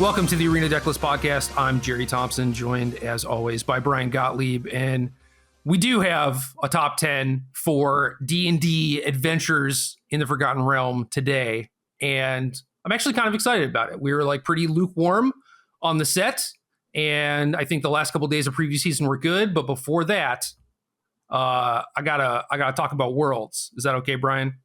Welcome to the Arena Decklist Podcast. I'm Jerry Thompson, joined as always by Brian Gottlieb, and we do have a top 10 for D&D Adventures in the Forgotten Realm today, and I'm actually kind of excited about it. We were like pretty lukewarm on the set, and I think the last couple of days of preview season were good, but before that, I gotta talk about Worlds. Is that okay, Brian?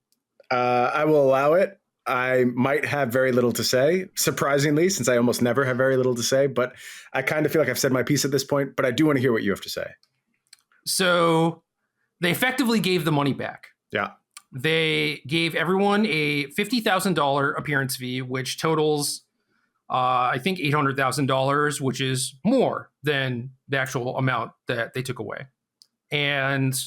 I will allow it. I might have very little to say, surprisingly, since I almost never have very little to say, but I kind of feel like I've said my piece at this point, but I do want to hear what you have to say. So they effectively gave the money back. Yeah. They gave everyone a $50,000 appearance fee, which totals, I think, $800,000, which is more than the actual amount that they took away. And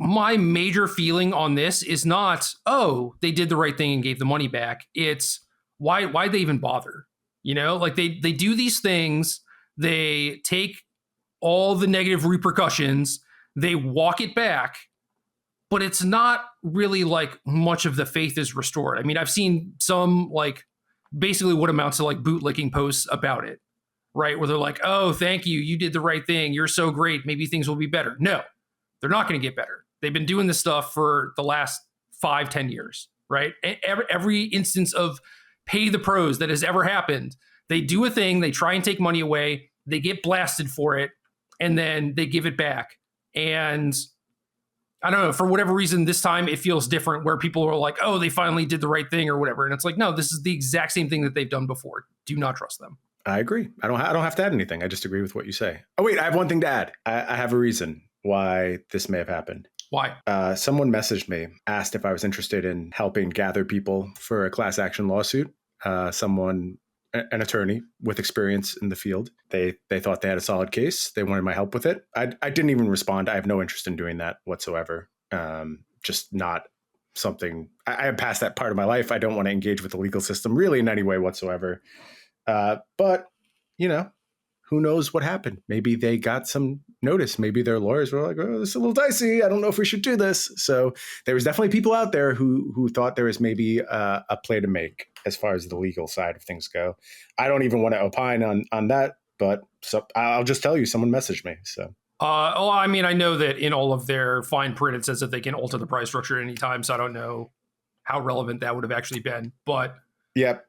my major feeling on this is not, oh, they did the right thing and gave the money back. It's why'd they even bother? You know, like they do these things, they take all the negative repercussions, they walk it back, but it's not really like much of the faith is restored. I mean, I've seen some like basically what amounts to like bootlicking posts about it, right? Where they're like, oh, thank you, you did the right thing, you're so great, maybe things will be better. No, they're not going to get better. They've been doing this stuff for the last 5-10 years, right? Every instance of pay the pros that has ever happened, they do a thing, they try and take money away, they get blasted for it, and then they give it back. And I don't know, for whatever reason, this time it feels different where people are like, oh, they finally did the right thing or whatever. And it's like, no, this is the exact same thing that they've done before. Do not trust them. I agree. I don't have to add anything. I just agree with what you say. Oh, wait, I have one thing to add. I have a reason why this may have happened. Why? Someone messaged me, asked if I was interested in helping gather people for a class action lawsuit. An attorney with experience in the field. They thought they had a solid case. They wanted my help with it. I didn't even respond. I have no interest in doing that whatsoever. Just not something. I have passed that part of my life. I don't want to engage with the legal system really in any way whatsoever. But, you know, who knows what happened? Maybe they got some notice. Maybe their lawyers were like, oh, this is a little dicey. I don't know if we should do this. So there was definitely people out there who thought there was maybe a play to make as far as the legal side of things go. I don't even want to opine on that, but I'll just tell you, someone messaged me. So. I mean, I know that in all of their fine print, it says that they can alter the price structure at any time. So I don't know how relevant that would have actually been, but. Yeah,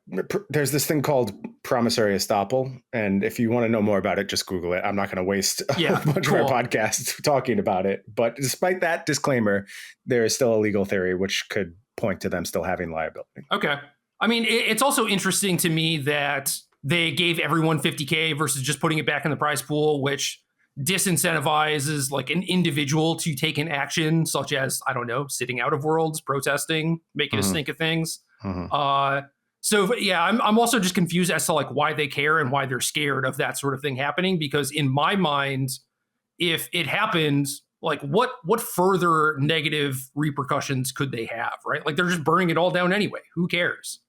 there's this thing called promissory estoppel, and if you want to know more about it, just Google it. I'm not going to waste a bunch of our podcasts talking about it. But despite that disclaimer, there is still a legal theory which could point to them still having liability. Okay. I mean, it's also interesting to me that they gave everyone $50K versus just putting it back in the prize pool, which disincentivizes like an individual to take an action, such as, I don't know, sitting out of Worlds, protesting, making a stink of things. So, yeah, I'm also just confused as to like why they care and why they're scared of that sort of thing happening, because in my mind, if it happens, like what further negative repercussions could they have, right? Like they're just burning it all down anyway. Who cares?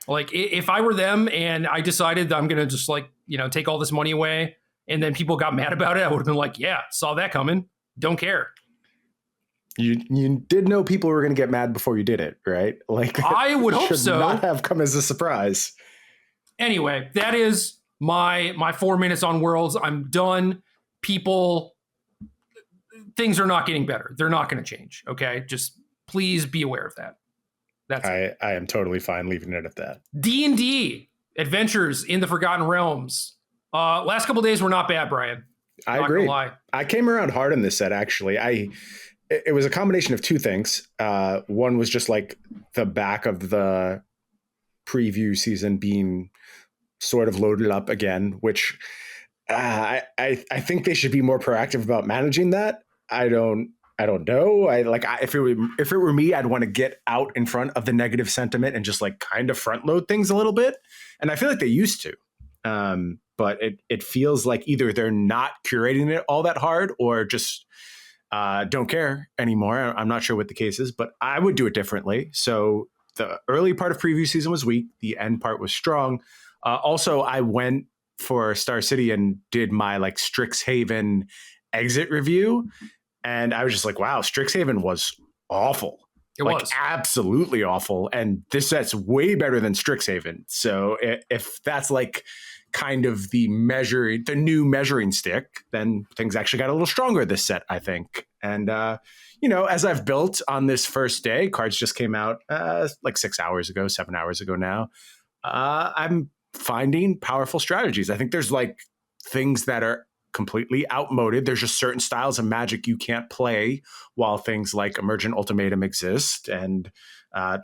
Like if I were them and I decided that I'm going to just like, you know, take all this money away and then people got mad about it, I would have been like, yeah, saw that coming. Don't care. You did know people were going to get mad before you did it, right? Like I would hope so. Should not have come as a surprise. Anyway, that is my 4 minutes on Worlds. I'm done. Things are not getting better. They're not going to change. Okay, just please be aware of that. I am totally fine leaving it at that. D&D Adventures in the Forgotten Realms. Last couple of days were not bad, Brian. I agree. I came around hard on this set actually. It was a combination of two things. One was just like the back of the preview season being sort of loaded up again, which I think they should be more proactive about managing that. I don't know. If it were me, I'd want to get out in front of the negative sentiment and just like kind of front load things a little bit. And I feel like they used to. But it feels like either they're not curating it all that hard or just don't care anymore. I'm not sure what the case is, but I would do it differently. So the early part of preview season was weak. The end part was strong. Also, I went for Star City and did my like Strixhaven exit review. And I was just like, wow, Strixhaven was awful. It like was absolutely awful. And this set's way better than Strixhaven. So if that's like kind of the new measuring stick, then things actually got a little stronger this set, I think. And, as I've built on this first day, cards just came out like 7 hours ago now. I'm finding powerful strategies. I think there's like things that are completely outmoded. There's just certain styles of Magic you can't play while things like Emergent Ultimatum exist. And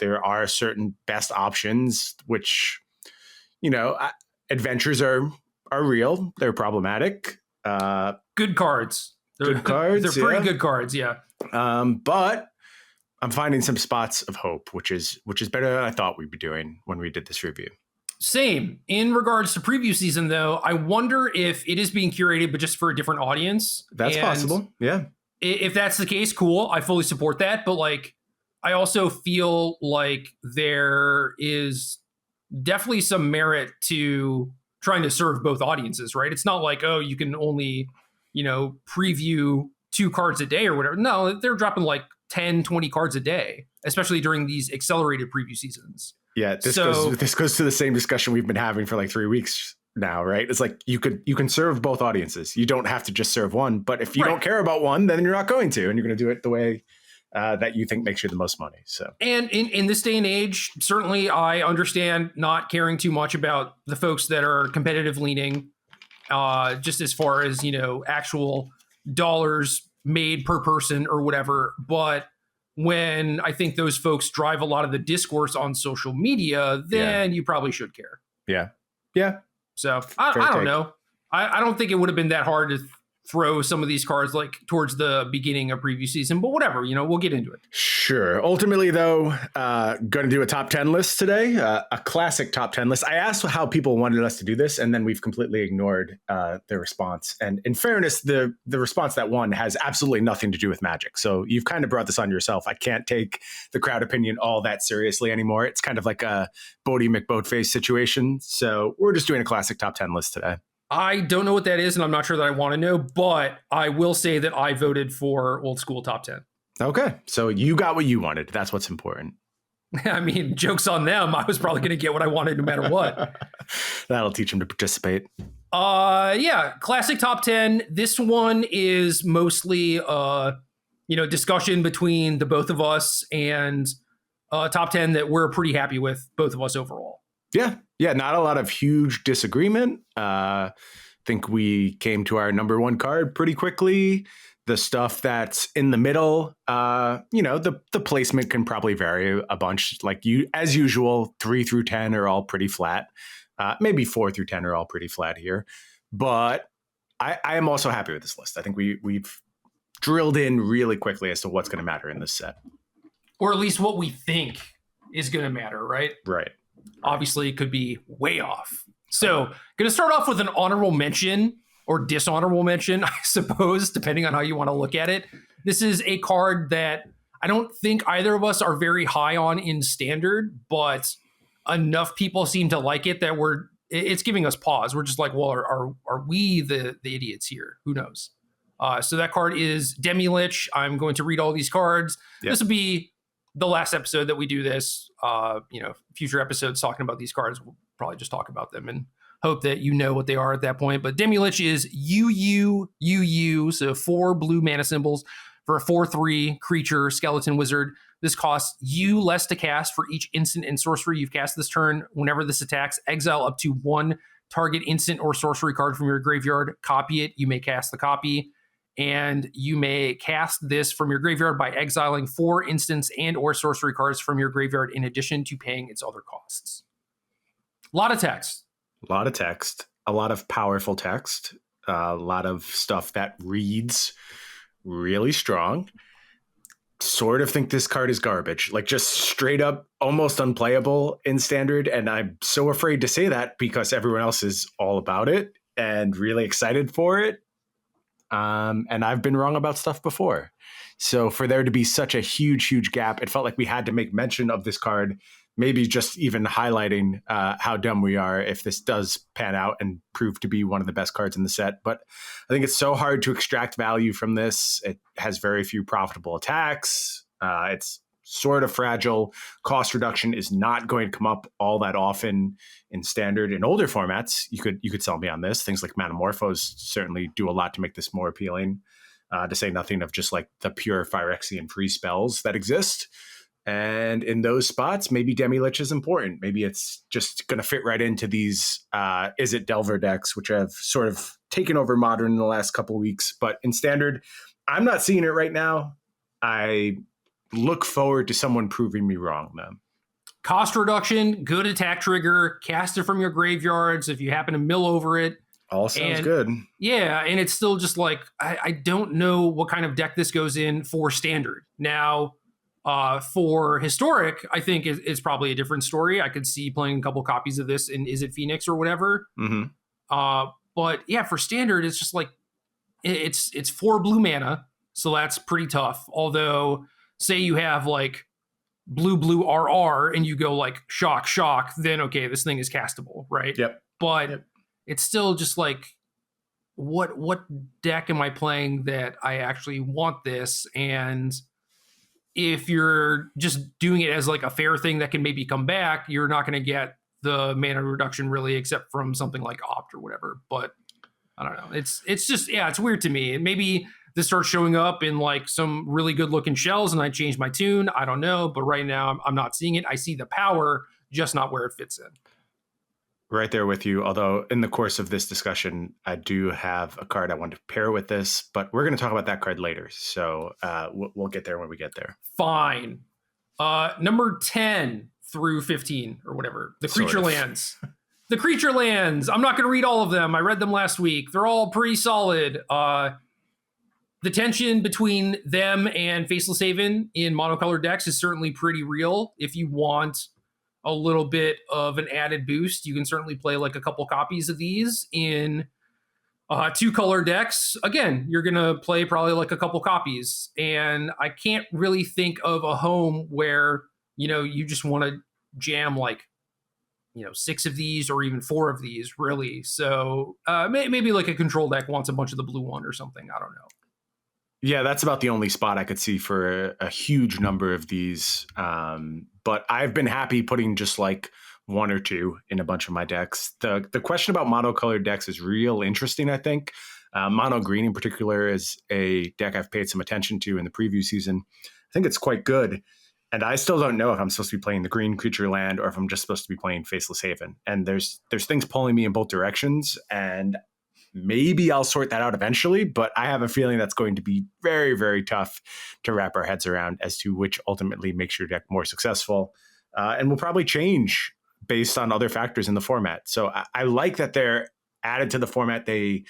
there are certain best options, which, adventures are real. They're problematic. good cards. Good cards. They're pretty good cards. Yeah. But I'm finding some spots of hope, which is better than I thought we'd be doing when we did this review. Same. In regards to preview season, though, I wonder if it is being curated, but just for a different audience. That's possible. Yeah. If that's the case, cool. I fully support that. But like, I also feel like there is definitely some merit to trying to serve both audiences, right? It's not like, oh, you can only, preview 2 cards a day or whatever. No, they're dropping like 10, 20 cards a day, especially during these accelerated preview seasons. Yeah, this goes to the same discussion we've been having for like 3 weeks now, right? It's like you can serve both audiences. You don't have to just serve one, but if you don't care about one, then you're not going to, and you're going to do it the way that you think makes you the most money. So, and in this day and age, certainly I understand not caring too much about the folks that are competitive leaning, just as far as actual dollars made per person or whatever, but when I think those folks drive a lot of the discourse on social media, then you probably should care. Yeah. Yeah. So I don't know. I don't think it would have been that hard to throw some of these cards like towards the beginning of preview season, but whatever, we'll get into it. Sure. Ultimately, though, going to do a top 10 list today, a classic top 10 list. I asked how people wanted us to do this, and then we've completely ignored their response. And in fairness, the response that won has absolutely nothing to do with Magic. So you've kind of brought this on yourself. I can't take the crowd opinion all that seriously anymore. It's kind of like a Bodie McBoatface situation. So we're just doing a classic top 10 list today. I don't know what that is, and I'm not sure that I want to know, but I will say that I voted for old school top 10. Okay. So you got what you wanted. That's what's important. I mean, joke's on them. I was probably going to get what I wanted no matter what. That'll teach them to participate. Yeah. Classic top 10. This one is mostly, discussion between the both of us and top 10 that we're pretty happy with, both of us overall. Yeah, not a lot of huge disagreement. Think we came to our number one card pretty quickly. The stuff that's in the middle, the placement can probably vary a bunch. Like as usual, 3 through 10 are all pretty flat. Maybe 4 through 10 are all pretty flat here. But I am also happy with this list. I think we've drilled in really quickly as to what's going to matter in this set. Or at least what we think is going to matter, right? Right. Obviously, it could be way off. So, going to start off with an honorable mention or dishonorable mention, I suppose, depending on how you want to look at it. This is a card that I don't think either of us are very high on in standard, but enough people seem to like it that it's giving us pause. We're just like, well, are we the idiots here? Who knows? So that card is Demilich. I'm going to read all these cards. Yep. This will be the last episode that we do this. Future episodes talking about these cards, we'll probably just talk about them and hope that you know what they are at that point. But Demilich is UU, so 4 blue mana symbols for a 4/3 creature skeleton wizard. This costs you less to cast for each instant and sorcery you've cast this turn. Whenever this attacks, exile up to 1 target instant or sorcery card from your graveyard. Copy it. You may cast the copy. And you may cast this from your graveyard by exiling 4 instants and or sorcery cards from your graveyard in addition to paying its other costs. A lot of text. A lot of text. A lot of powerful text. A lot of stuff that reads really strong. Sort of think this card is garbage. Like just straight up almost unplayable in standard. And I'm so afraid to say that because everyone else is all about it and really excited for it. And I've been wrong about stuff before. So for there to be such a huge gap, it felt like we had to make mention of this card, maybe just even highlighting how dumb we are if this does pan out and prove to be one of the best cards in the set. But I think it's so hard to extract value from this. It has very few profitable attacks. It's sort of fragile. Cost reduction is not going to come up all that often in standard. In older formats, you could sell me on this. Things like Metamorphose certainly do a lot to make this more appealing, to say nothing of just like the pure Phyrexian free spells that exist. And in those spots, maybe Demilich is important. Maybe it's just going to fit right into these Is It Delver decks, which have sort of taken over Modern in the last couple of weeks. But in Standard, I'm not seeing it right now. I look forward to someone proving me wrong, though. Cost reduction, good attack trigger, cast it from your graveyards if you happen to mill over it. All sounds good. Yeah, and it's still just like, I don't know what kind of deck this goes in for Standard. Now, for Historic, I think it's probably a different story. I could see playing a couple copies of this in Is It Phoenix or whatever. Mm-hmm. But yeah, for Standard, it's just like, it's 4 blue mana, so that's pretty tough. Although, say you have like blue RR and you go like shock, then okay, this thing is castable, right? Yep. But it's still just like, what deck am I playing that I actually want this? And if you're just doing it as like a fair thing that can maybe come back, you're not going to get the mana reduction really, except from something like Opt or whatever. But I don't know. It's just, yeah, it's weird to me. And maybe this starts showing up in like some really good looking shells and I change my tune. I don't know. But right now I'm not seeing it. I see the power, just not where it fits in. Right there with you. Although in the course of this discussion, I do have a card I want to pair with this, but we're going to talk about that card later. So we'll get there when we get there. Fine. Number 10 through 15 or whatever. The creature lands. The creature lands. I'm not going to read all of them. I read them last week. They're all pretty solid. The tension between them and Faceless Haven in monocolored decks is certainly pretty real. If you want a little bit of an added boost, you can certainly play like a couple copies of these in 2-color decks. Again, you're going to play probably like a couple copies. And I can't really think of a home where, you just want to jam like, 6 of these or even 4 of these, really. So maybe like a control deck wants a bunch of the blue one or something. I don't know. Yeah, that's about the only spot I could see for a huge number of these. But I've been happy putting just like 1 or 2 in a bunch of my decks. The question about monocolored decks is real interesting, I think. Mono green in particular is a deck I've paid some attention to in the preview season. I think it's quite good. And I still don't know if I'm supposed to be playing the green creature land or if I'm just supposed to be playing Faceless Haven. And there's things pulling me in both directions. And maybe I'll sort that out eventually, but I have a feeling that's going to be very, very tough to wrap our heads around as to which ultimately makes your deck more successful, and will probably change based on other factors in the format. So I like that they're added to the format. They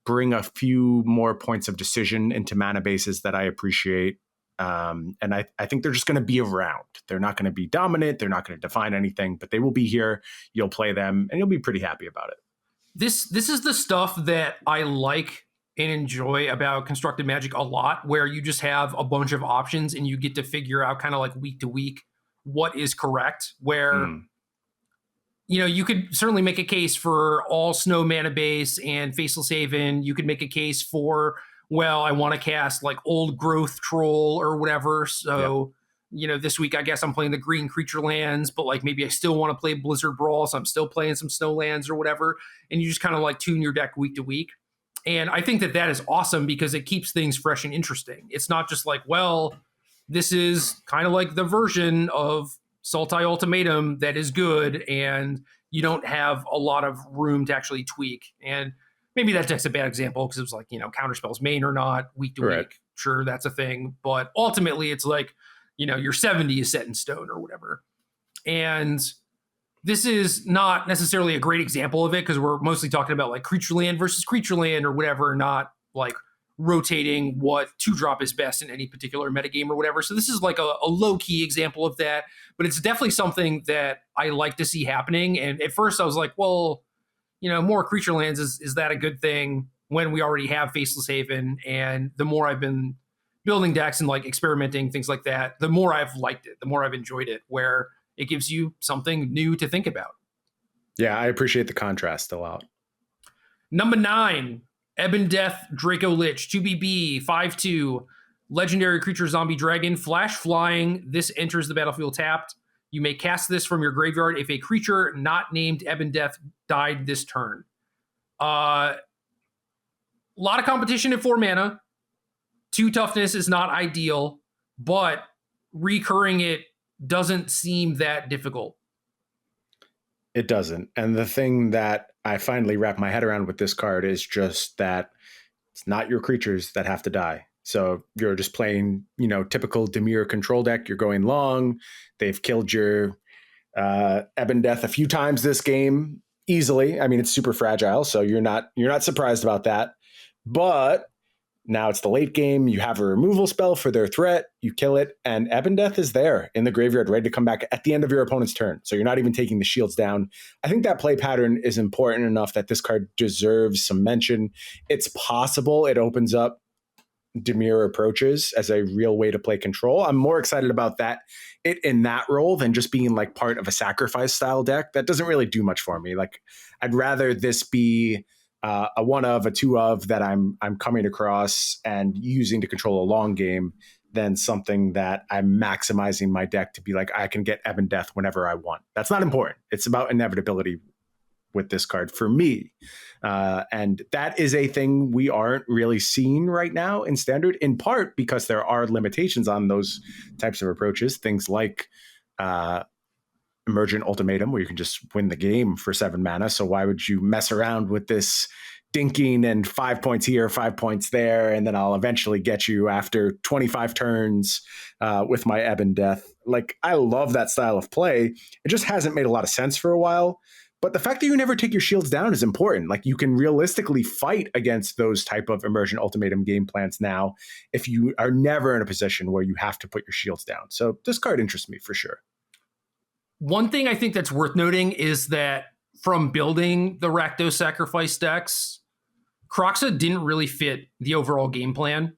bring a few more points of decision into mana bases that I appreciate. And I think they're just going to be around. They're not going to be dominant. They're not going to define anything, but they will be here. You'll play them and you'll be pretty happy about it. This is the stuff that I like and enjoy about Constructed Magic a lot, where you just have a bunch of options and you get to figure out kind of like week to week what is correct. Where, you could certainly make a case for all snow mana base and Faceless Haven. You could make a case for, well, I want to cast like Old Growth Troll or whatever. So, this week, I guess I'm playing the green creature lands, but like maybe I still want to play Blizzard Brawl, so I'm still playing some snow lands or whatever. And you just kind of like tune your deck week to week. And I think that is awesome because it keeps things fresh and interesting. It's not just like, well, this is kind of like the version of Sultai Ultimatum that is good, and you don't have a lot of room to actually tweak. And maybe that deck's a bad example because it was like, counterspells main or not, week to week. Sure, that's a thing. But ultimately, it's like, your 70 is set in stone or whatever. And this is not necessarily a great example of it because we're mostly talking about like creature land versus creature land or whatever, not like rotating what 2-drop is best in any particular metagame or whatever. So this is like a low-key example of that, but it's definitely something that I like to see happening. And at first I was like, well, more creature lands, is that a good thing when we already have Faceless Haven? And the more I've been building decks and like experimenting, things like that, the more I've liked it, the more I've enjoyed it, where it gives you something new to think about. Yeah, I appreciate the contrast a lot. Number 9, Ebondeath Dracolich, 2BB, 5/2. legendary creature zombie dragon, flash flying. This enters the battlefield tapped. You may cast this from your graveyard if a creature not named Ebondeath died this turn. A lot of competition at 4 mana. 2 toughness is not ideal, but recurring it doesn't seem that difficult. It doesn't. And the thing that I finally wrap my head around with this card is just that it's not your creatures that have to die. So you're just playing, typical Dimir control deck. You're going long. They've killed your Ebondeath a few times this game easily. I mean, it's super fragile, so you're not surprised about that. But now it's the late game. You have a removal spell for their threat. You kill it, and Ebondeath is there in the graveyard, ready to come back at the end of your opponent's turn. So you're not even taking the shields down. I think that play pattern is important enough that this card deserves some mention. It's possible it opens up Dimir approaches as a real way to play control. I'm more excited about it in that role than just being like part of a sacrifice style deck. That doesn't really do much for me. Like, I'd rather this be a 1 of, a 2 of that I'm coming across and using to control a long game than something that I'm maximizing my deck to be like, I can get Ebondeath whenever I want. That's not important. It's about inevitability with this card for me. And that is a thing we aren't really seeing right now in Standard, in part because there are limitations on those types of approaches. Things like Emergent Ultimatum, where you can just win the game for 7 mana. So why would you mess around with this dinking and 5 points here, 5 points there, and then I'll eventually get you after 25 turns with my Ebondeath. Like, I love that style of play. It just hasn't made a lot of sense for a while. But the fact that you never take your shields down is important. Like, you can realistically fight against those type of Emergent Ultimatum game plans now if you are never in a position where you have to put your shields down. So this card interests me for sure. One thing I think that's worth noting is that from building the Rakdos Sacrifice decks, Kroxa didn't really fit the overall game plan,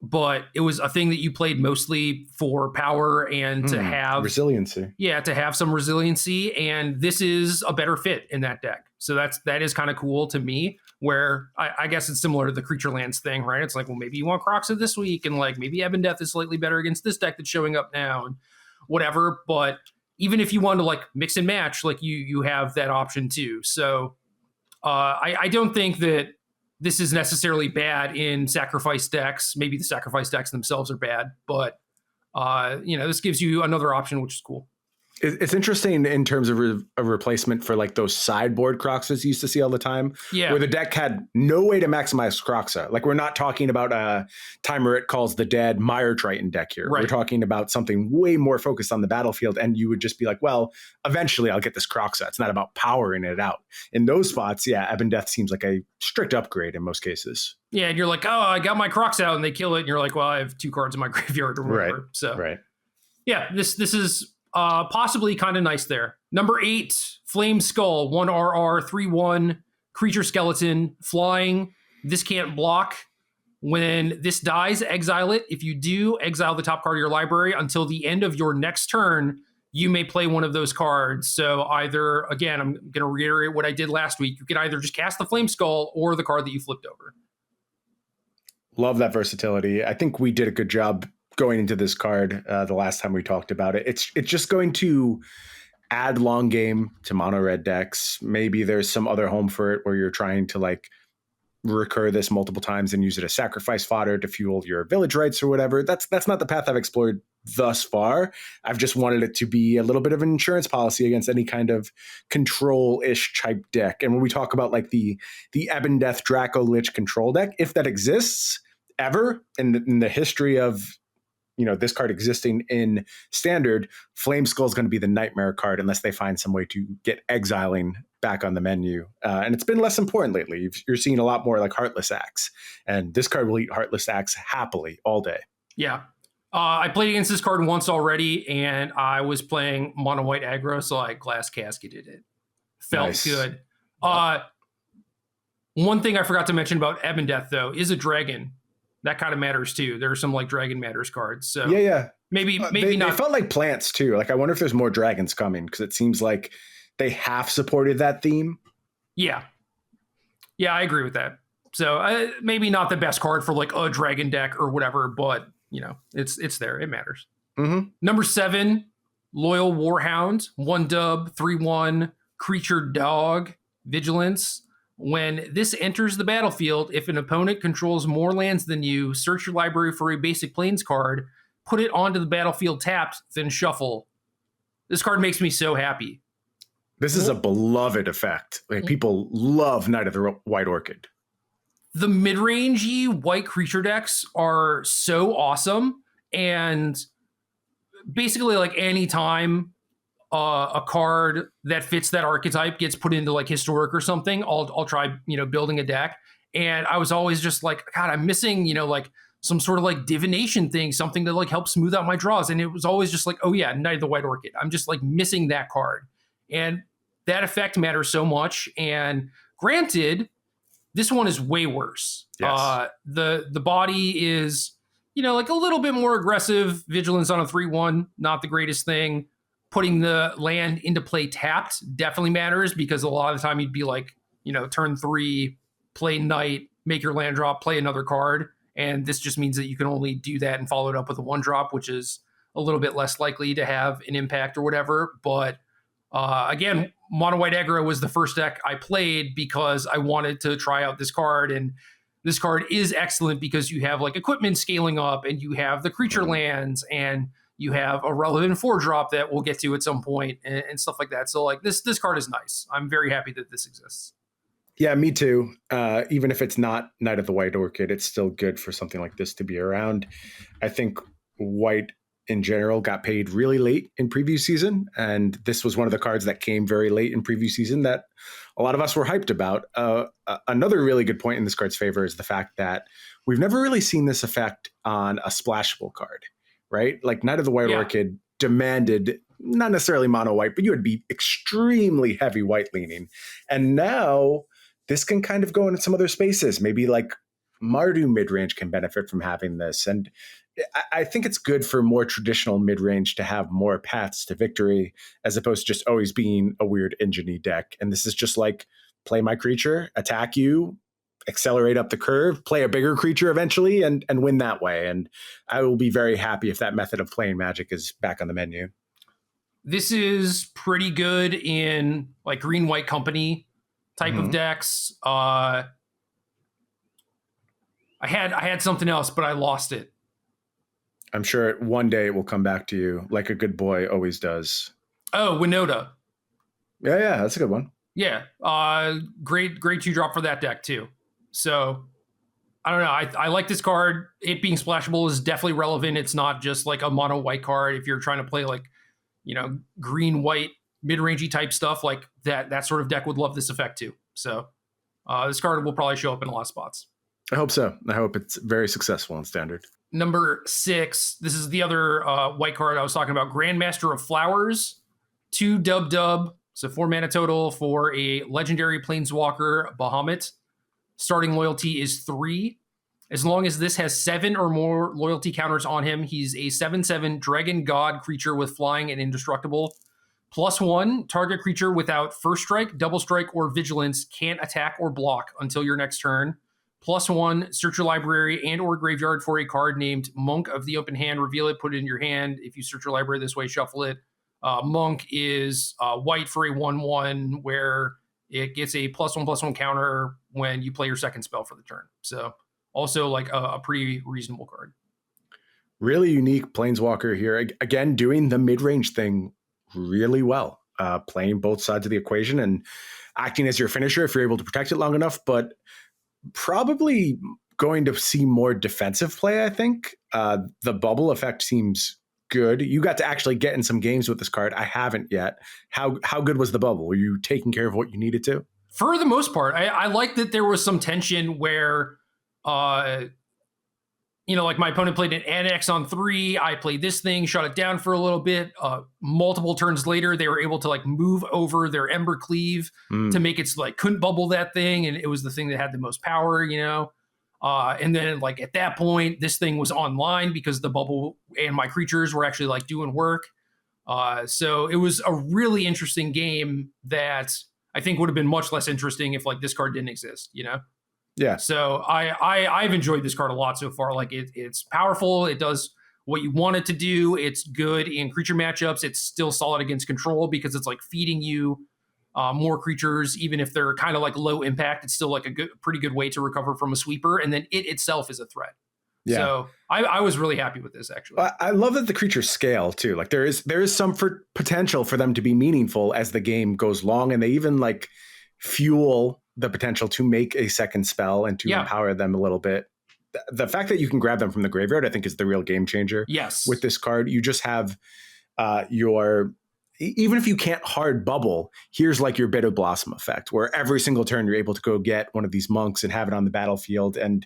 but it was a thing that you played mostly for power and to have resiliency. Yeah, to have some resiliency, and this is a better fit in that deck. So that is kind of cool to me, where I guess it's similar to the creature lands thing, right? It's like, well, maybe you want Kroxa this week, and like maybe Ebondeath is slightly better against this deck that's showing up now, and whatever. But even if you want to like mix and match, like you have that option too. So I don't think that this is necessarily bad in sacrifice decks. Maybe the sacrifice decks themselves are bad, but this gives you another option, which is cool. It's interesting in terms of a replacement for like those sideboard Kroxas you used to see all the time, where the deck had no way to maximize Kroxa. Like, we're not talking about a Timer It Calls the Dead Mire Triton deck here. Right. We're talking about something way more focused on the battlefield, and you would just be like, well, eventually I'll get this Kroxa. It's not about powering it out. In those spots, Ebondeath seems like a strict upgrade in most cases. Yeah, and you're like, oh, I got my Kroxa out, and they kill it, and you're like, well, I have 2 cards in my graveyard or whatever. Right. So right. Yeah, this is possibly kind of nice there. Number 8, Flameskull, 1/RR, 3/1, creature skeleton, flying. This can't block. When this dies, exile it. If you do, exile the top card of your library. Until the end of your next turn, you may play one of those cards. So either, again, I'm going to reiterate what I did last week. You could either just cast the Flameskull or the card that you flipped over. Love that versatility. I think we did a good job going into this card the last time we talked about it. It's just going to add long game to mono red decks. Maybe there's some other home for it where you're trying to like recur this multiple times and use it as sacrifice fodder to fuel your village rights or whatever. That's not the path I've explored thus far. I've just wanted it to be a little bit of an insurance policy against any kind of control-ish type deck. And when we talk about like the Ebondeath Dracolich control deck, if that exists ever in the history of this card existing in Standard, Flameskull is going to be the nightmare card unless they find some way to get exiling back on the menu. And it's been less important lately. You're seeing a lot more like Heartless Axe, and this card will eat Heartless Axe happily all day. Yeah. I played against this card once already, and I was playing mono white aggro, so I glass casketed it. Felt nice. Good. One thing I forgot to mention about Ebondeath, though, is a dragon. That kind of matters too. There are some like Dragon Matters cards. So maybe not. They felt like plants too. Like, I wonder if there's more dragons coming, because it seems like they half supported that theme. Yeah, I agree with that. So maybe not the best card for like a dragon deck or whatever, but it's there. It matters. Mm-hmm. Number 7, Loyal Warhound, 1 dub, 3/1, creature dog, vigilance. When this enters the battlefield, if an opponent controls more lands than you, search your library for a basic plains card, put it onto the battlefield tapped, then shuffle. This card makes me so happy. This is a beloved effect. Like, people love Knight of the White Orchid. The mid-rangey white creature decks are so awesome, and basically like any time a card that fits that archetype gets put into like historic or something, I'll try building a deck. And I was always just like, God, I'm missing like some sort of like divination thing, something to like help smooth out my draws. And it was always just like, oh yeah, Knight of the White Orchid. I'm just like missing that card, and that effect matters so much. And granted, this one is way worse. Yes. The body is like a little bit more aggressive. Vigilance on a 3/1, not the greatest thing. Putting the land into play tapped definitely matters, because a lot of the time you'd be like, turn 3, play Knight, make your land drop, play another card. And this just means that you can only do that and follow it up with a 1-drop, which is a little bit less likely to have an impact or whatever. But again, Mono White Aggro was the first deck I played because I wanted to try out this card. And this card is excellent because you have like equipment scaling up, and you have the creature lands, and you have a relevant 4-drop that we'll get to at some point, and stuff like that. So like this card is nice. I'm very happy that this exists. Yeah, me too. Even if it's not Knight of the White Orchid, it's still good for something like this to be around. I think white in general got paid really late in preview season, and this was one of the cards that came very late in preview season that a lot of us were hyped about. Another really good point in this card's favor is the fact that we've never really seen this effect on a splashable card, right? Like Knight of the White Orchid demanded not necessarily mono white, but you would be extremely heavy white leaning. And now this can kind of go into some other spaces. Maybe like Mardu midrange can benefit from having this. And I think it's good for more traditional midrange to have more paths to victory, as opposed to just always being a weird engine-y deck. And this is just like, play my creature, attack you, accelerate up the curve, play a bigger creature eventually, and win that way. And I will be very happy if that method of playing Magic is back on the menu. This is pretty good in like green-white company type of decks. I had something else, but I lost it. I'm sure one day it will come back to you, like a good boy always does. Oh, Winota. Yeah, that's a good one. Yeah, great 2-drop for that deck too. So I don't know. I like this card. It being splashable is definitely relevant. It's not just like a mono white card. If you're trying to play like, green white mid-rangey type stuff, like that sort of deck would love this effect too. So this card will probably show up in a lot of spots. I hope so. I hope it's very successful in Standard. Number 6, this is the other white card I was talking about. Grandmaster of Flowers, 2 dub. So 4 mana total for a legendary planeswalker Bahamut. Starting loyalty is 3. As long as this has 7 or more loyalty counters on him, he's a 7/7 dragon god creature with flying and indestructible. +1, target creature without first strike, double strike, or vigilance can't attack or block until your next turn. +1, search your library and or graveyard for a card named Monk of the Open Hand, reveal it, put it in your hand. If you search your library this way, shuffle it. Monk is white for a 1/1 where it gets a +1/+1 counter when you play your second spell for the turn. So also like a pretty reasonable card. Really unique planeswalker here. Again, doing the mid-range thing really well. Playing both sides of the equation and acting as your finisher if you're able to protect it long enough, but probably going to see more defensive play, I think. The bubble effect seems good. You got to actually get in some games with this card. I haven't yet. How good was the bubble? Were you taking care of what you needed to? For the most part, I like that there was some tension where, like my opponent played an annex on 3. I played this thing, shut it down for a little bit. Multiple turns later, they were able to like move over their Ember Cleave to make it so like couldn't bubble that thing. And it was the thing that had the most power, and then like at that point, this thing was online because the bubble and my creatures were actually like doing work. So it was a really interesting game that I think would have been much less interesting if like this card didn't exist, Yeah. So I've enjoyed this card a lot so far. Like it's powerful. It does what you want it to do. It's good in creature matchups. It's still solid against control because it's like feeding you more creatures, even if they're kind of like low impact. It's still like a pretty good way to recover from a sweeper. And then it itself is a threat. Yeah. So I was really happy with this, actually. I love that the creatures scale too. Like there is some potential for them to be meaningful as the game goes long, and they even like fuel the potential to make a second spell and to empower them a little bit. The fact that you can grab them from the graveyard, I think, is the real game changer. Yes. With this card, you just have even if you can't hard bubble, here's like your Bitter Blossom effect, where every single turn you're able to go get one of these monks and have it on the battlefield. And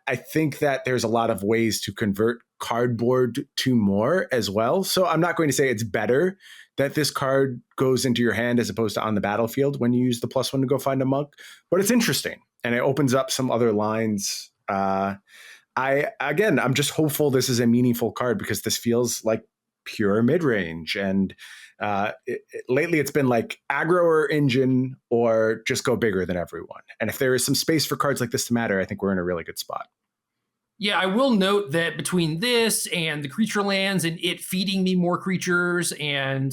I think that there's a lot of ways to convert cardboard to more as well. So I'm not going to say it's better that this card goes into your hand as opposed to on the battlefield when you use the +1 to go find a monk, but it's interesting and it opens up some other lines. I'm just hopeful this is a meaningful card because this feels like pure mid-range. And lately it's been like aggro or engine or just go bigger than everyone. And if there is some space for cards like this to matter, I think we're in a really good spot. Yeah, I will note that between this and the creature lands and it feeding me more creatures and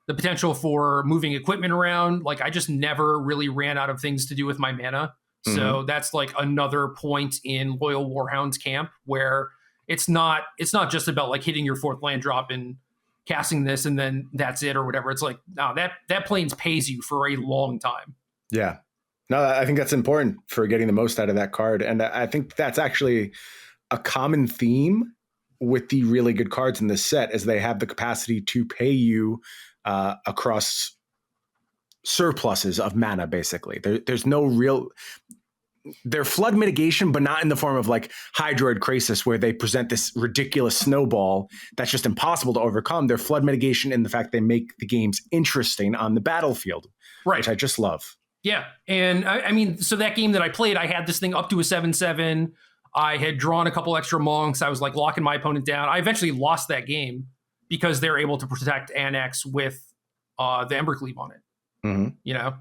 the potential for moving equipment around, like I just never really ran out of things to do with my mana. Mm-hmm. So that's like another point in Loyal Warhound's camp where it's not just about like hitting your 4th land drop and casting this and then that's it or whatever. It's like, no, that plains pays you for a long time. Yeah. No, I think that's important for getting the most out of that card. And I think that's actually a common theme with the really good cards in this set, is they have the capacity to pay you across surpluses of mana, basically. There's no real... They're flood mitigation, but not in the form of like Hydroid Krasis, where they present this ridiculous snowball that's just impossible to overcome. They're flood mitigation in the fact they make the games interesting on the battlefield, right? Which I just love. Yeah, and I mean, so that game that I played, I had this thing up to a 7/7. I had drawn a couple extra monks. I was like locking my opponent down. I eventually lost that game because they're able to protect Annex with the Embercleave on it. Mm-hmm. You know,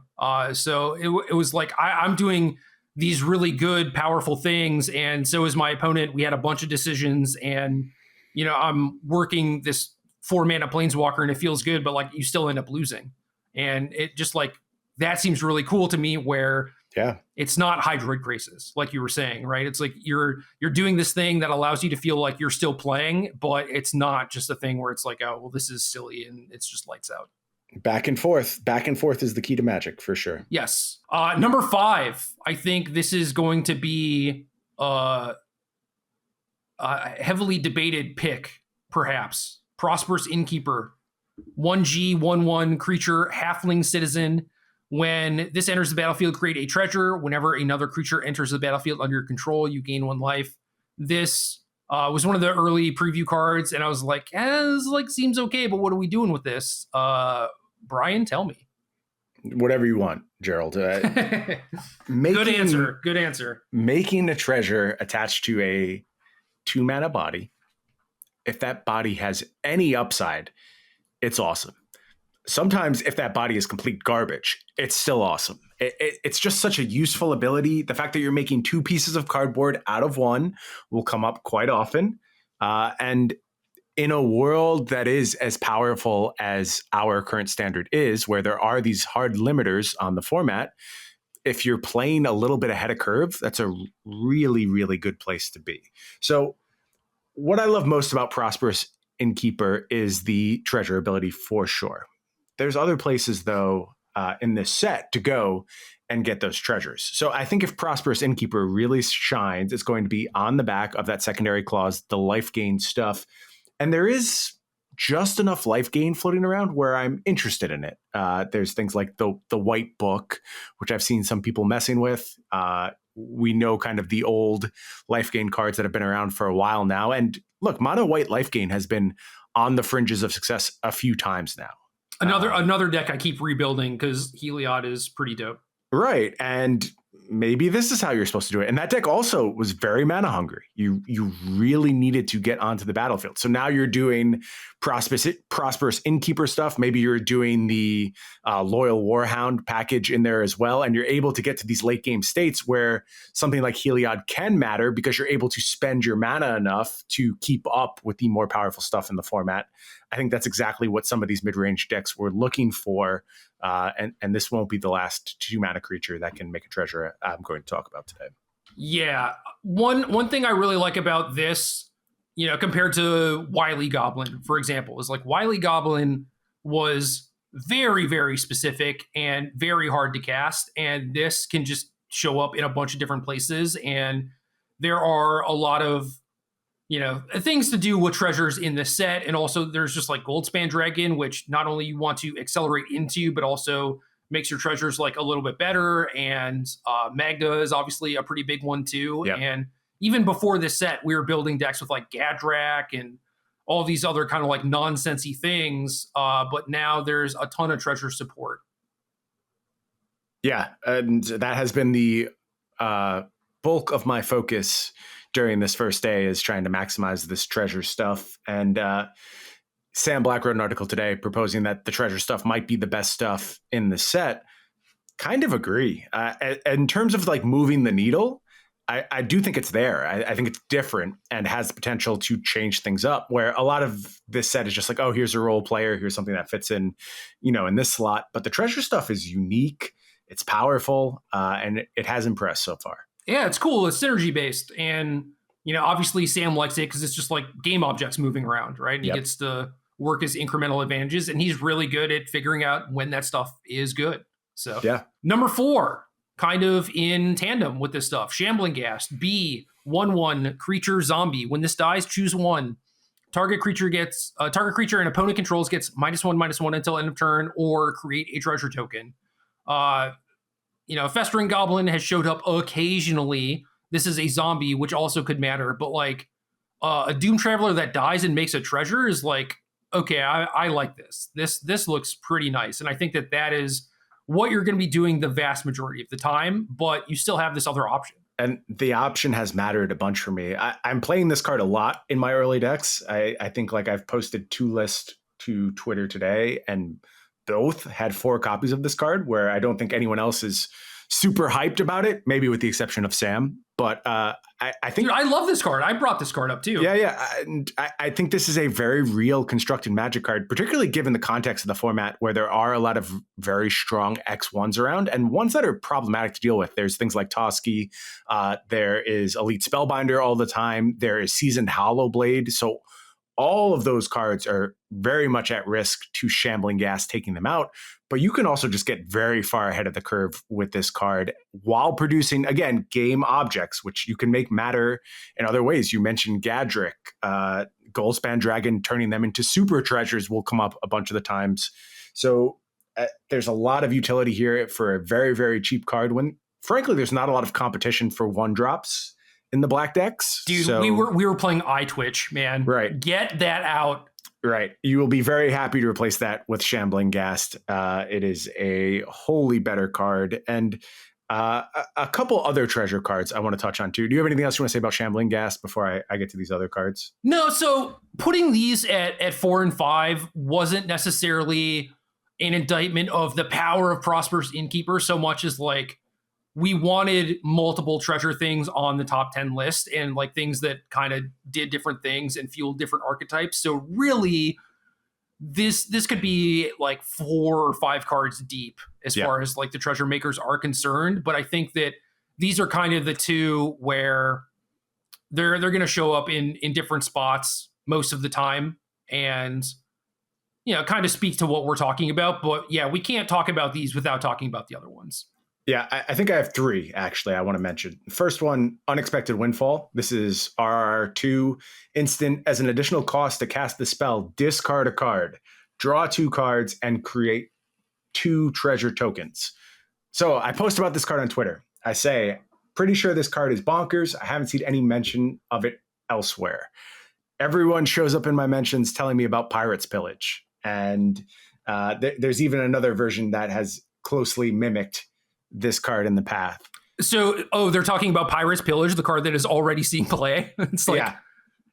so it was like I'm doing these really good, powerful things. And so is my opponent. We had a bunch of decisions and, you know, I'm working this 4-mana Planeswalker and it feels good, but like you still end up losing. And it just like, that seems really cool to me where it's not Hydroid Krasis, like you were saying, right? It's like you're doing this thing that allows you to feel like you're still playing, but it's not just a thing where it's like, oh, well, this is silly and it's just lights out. Back and forth is the key to Magic for sure. Yes. Number 5, I think this is going to be a heavily debated pick, perhaps. Prosperous Innkeeper, 1G, 1/1 creature, halfling citizen. When this enters the battlefield, create a treasure. Whenever another creature enters the battlefield under your control, you gain 1 life. This was one of the early preview cards, and I was like, this like seems okay, but what are we doing with this? Brian, tell me. Whatever you want, Gerald. Good answer. Making a treasure attached to a 2-mana body, if that body has any upside, it's awesome. Sometimes if that body is complete garbage, it's still awesome. It's just such a useful ability. The fact that you're making 2 pieces of cardboard out of 1 will come up quite often. And in a world that is as powerful as our current standard is, where there are these hard limiters on the format, if you're playing a little bit ahead of curve, that's a really, really good place to be. So what I love most about Prosperous Innkeeper is the treasure ability for sure. There's other places, though, in this set to go and get those treasures. So I think if Prosperous Innkeeper really shines, it's going to be on the back of that secondary clause, the life gain stuff. And there is just enough life gain floating around where I'm interested in it. There's things like the White Book, which I've seen some people messing with. We know kind of the old life gain cards that have been around for a while now. And look, mono white life gain has been on the fringes of success a few times now. Another deck I keep rebuilding because Heliod is pretty dope. Right. And maybe this is how you're supposed to do it. And that deck also was very mana hungry. You really needed to get onto the battlefield. So now you're doing prosperous innkeeper stuff. Maybe you're doing the loyal Warhound package in there as well. And you're able to get to these late game states where something like Heliod can matter because you're able to spend your mana enough to keep up with the more powerful stuff in the format. I think that's exactly what some of these mid-range decks were looking for. And this won't be the last 2-mana creature that can make a treasure I'm going to talk about today. Yeah. One thing I really like about this, compared to Wily Goblin, for example, is like Wily Goblin was very, very specific and very hard to cast. And this can just show up in a bunch of different places. And there are a lot of things to do with treasures in this set. And also there's just like Goldspan Dragon, which not only you want to accelerate into, but also makes your treasures like a little bit better. And Magda is obviously a pretty big one too. Yep. And even before this set, we were building decks with like Gadrak and all these other kind of like nonsensey things. But now there's a ton of treasure support. Yeah. And that has been the bulk of my focus during this first day, is trying to maximize this treasure stuff. And Sam Black wrote an article today proposing that the treasure stuff might be the best stuff in the set. Kind of agree. In terms of like moving the needle, I do think it's there. I think it's different and has the potential to change things up, where a lot of this set is just like, oh, here's a role player. Here's something that fits in, in this slot. But the treasure stuff is unique. It's powerful, and it has impressed so far. Yeah, it's cool. It's synergy based. And, obviously Sam likes it because it's just like game objects moving around, right? And he gets to work his incremental advantages, and he's really good at figuring out when that stuff is good. So, Number 4, kind of in tandem with this stuff, Shambling Ghast, B, 1/1 creature zombie. When this dies, choose 1. Target creature and opponent controls gets -1/-1 until end of turn, or create a treasure token. Festering Goblin has showed up occasionally. This is a zombie, which also could matter. But like a Doom Traveler that dies and makes a treasure is like, okay, I like this. This looks pretty nice. And I think that is what you're going to be doing the vast majority of the time. But you still have this other option. And the option has mattered a bunch for me. I'm playing this card a lot in my early decks. I think like I've posted 2 lists to Twitter today, and both had 4 copies of this card, where I don't think anyone else is super hyped about it, maybe with the exception of Sam. But I think... Dude, I love this card. I brought this card up too. Yeah. And I think this is a very real constructed Magic card, particularly given the context of the format, where there are a lot of very strong X1s around, and ones that are problematic to deal with. There's things like Toski. There is Elite Spellbinder all the time. There is Seasoned Hollowblade. So all of those cards are very much at risk to Shambling Ghast taking them out. But you can also just get very far ahead of the curve with this card while producing, again, game objects, which you can make matter in other ways. You mentioned Gadrak, Goldspan Dragon, turning them into super treasures will come up a bunch of the times. So there's a lot of utility here for a very, very cheap card, when frankly, there's not a lot of competition for 1-drops in the black decks. Dude, so, we were playing iTwitch, man. Right. Get that out. Right. You will be very happy to replace that with Shambling Ghast. It is a wholly better card. And a couple other treasure cards I want to touch on too. Do you have anything else you want to say about Shambling Ghast before I get to these other cards? No. So putting these at 4 and 5 wasn't necessarily an indictment of the power of Prosperous Innkeeper so much as like, we wanted multiple treasure things on the top 10 list, and like things that kind of did different things and fueled different archetypes. So really, this could be like 4 or 5 cards deep as far as like the treasure makers are concerned. But I think that these are kind of the 2 where they're going to show up in different spots most of the time, and kind of speak to what we're talking about. But yeah, we can't talk about these without talking about the other ones. Yeah, I think I have 3, actually, I want to mention. First one, Unexpected Windfall. This is RR2 instant. As an additional cost to cast the spell, discard a card, draw 2 cards, and create 2 treasure tokens. So I post about this card on Twitter. I say, pretty sure this card is bonkers. I haven't seen any mention of it elsewhere. Everyone shows up in my mentions telling me about Pirate's Pillage. And there's even another version that has closely mimicked this card in the path. So they're talking about Pirate's Pillage, the card that is already seeing play. It's like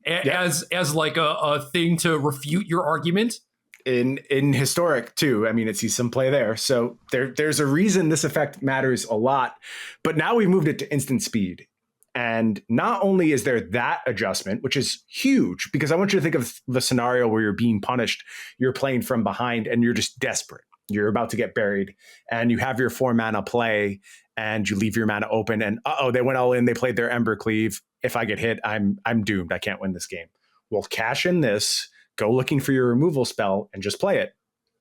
as like a thing to refute your argument. In historic too. I mean, it sees some play there. So there's a reason this effect matters a lot. But now we've moved it to instant speed. And not only is there that adjustment, which is huge, because I want you to think of the scenario where you're being punished, you're playing from behind and you're just desperate. You're about to get buried and you have your 4 mana play and you leave your mana open and they went all in, they played their Ember Cleave. If I get hit, I'm doomed. I can't win this game. Well, cash in this, go looking for your removal spell and just play it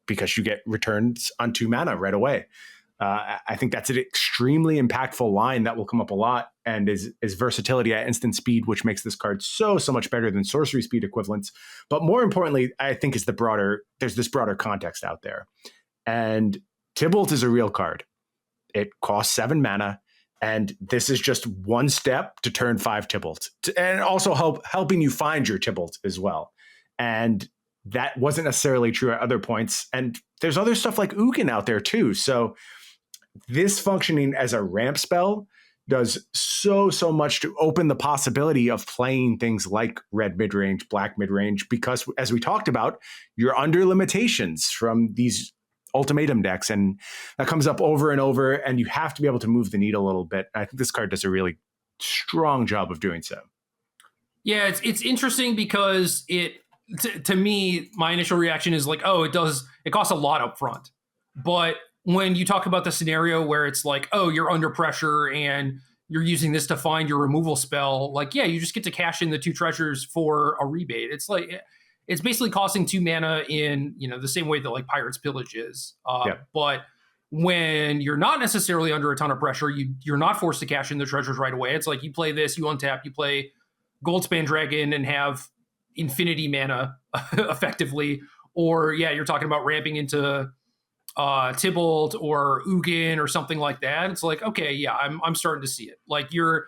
because you get returns on 2 mana right away. I think that's an extremely impactful line that will come up a lot and is versatility at instant speed, which makes this card so much better than sorcery speed equivalents. But more importantly, I think is there's this broader context out there. And Tybalt is a real card. It costs 7 mana. And this is just one step to turn 5 Tybalt and also helping you find your Tybalt as well. And that wasn't necessarily true at other points. And there's other stuff like Ugin out there too. So this functioning as a ramp spell does so much to open the possibility of playing things like red midrange, black midrange, because as we talked about, you're under limitations from these ultimatum decks. And that comes up over and over, and you have to be able to move the needle a little bit. I think this card does a really strong job of doing so. Yeah, it's interesting because to me, my initial reaction is like, oh, it costs a lot up front. But when you talk about the scenario where it's like, oh, you're under pressure and you're using this to find your removal spell, like, yeah, you just get to cash in the 2 treasures for a rebate. It's like, it's basically costing 2 mana in, the same way that like Pirate's Pillage is. But when you're not necessarily under a ton of pressure, you're not forced to cash in the treasures right away. It's like you play this, you untap, you play Goldspan Dragon and have infinity mana effectively. Or you're talking about ramping into Tybalt or Ugin or something like that. It's like, okay, I'm starting to see it. Like you're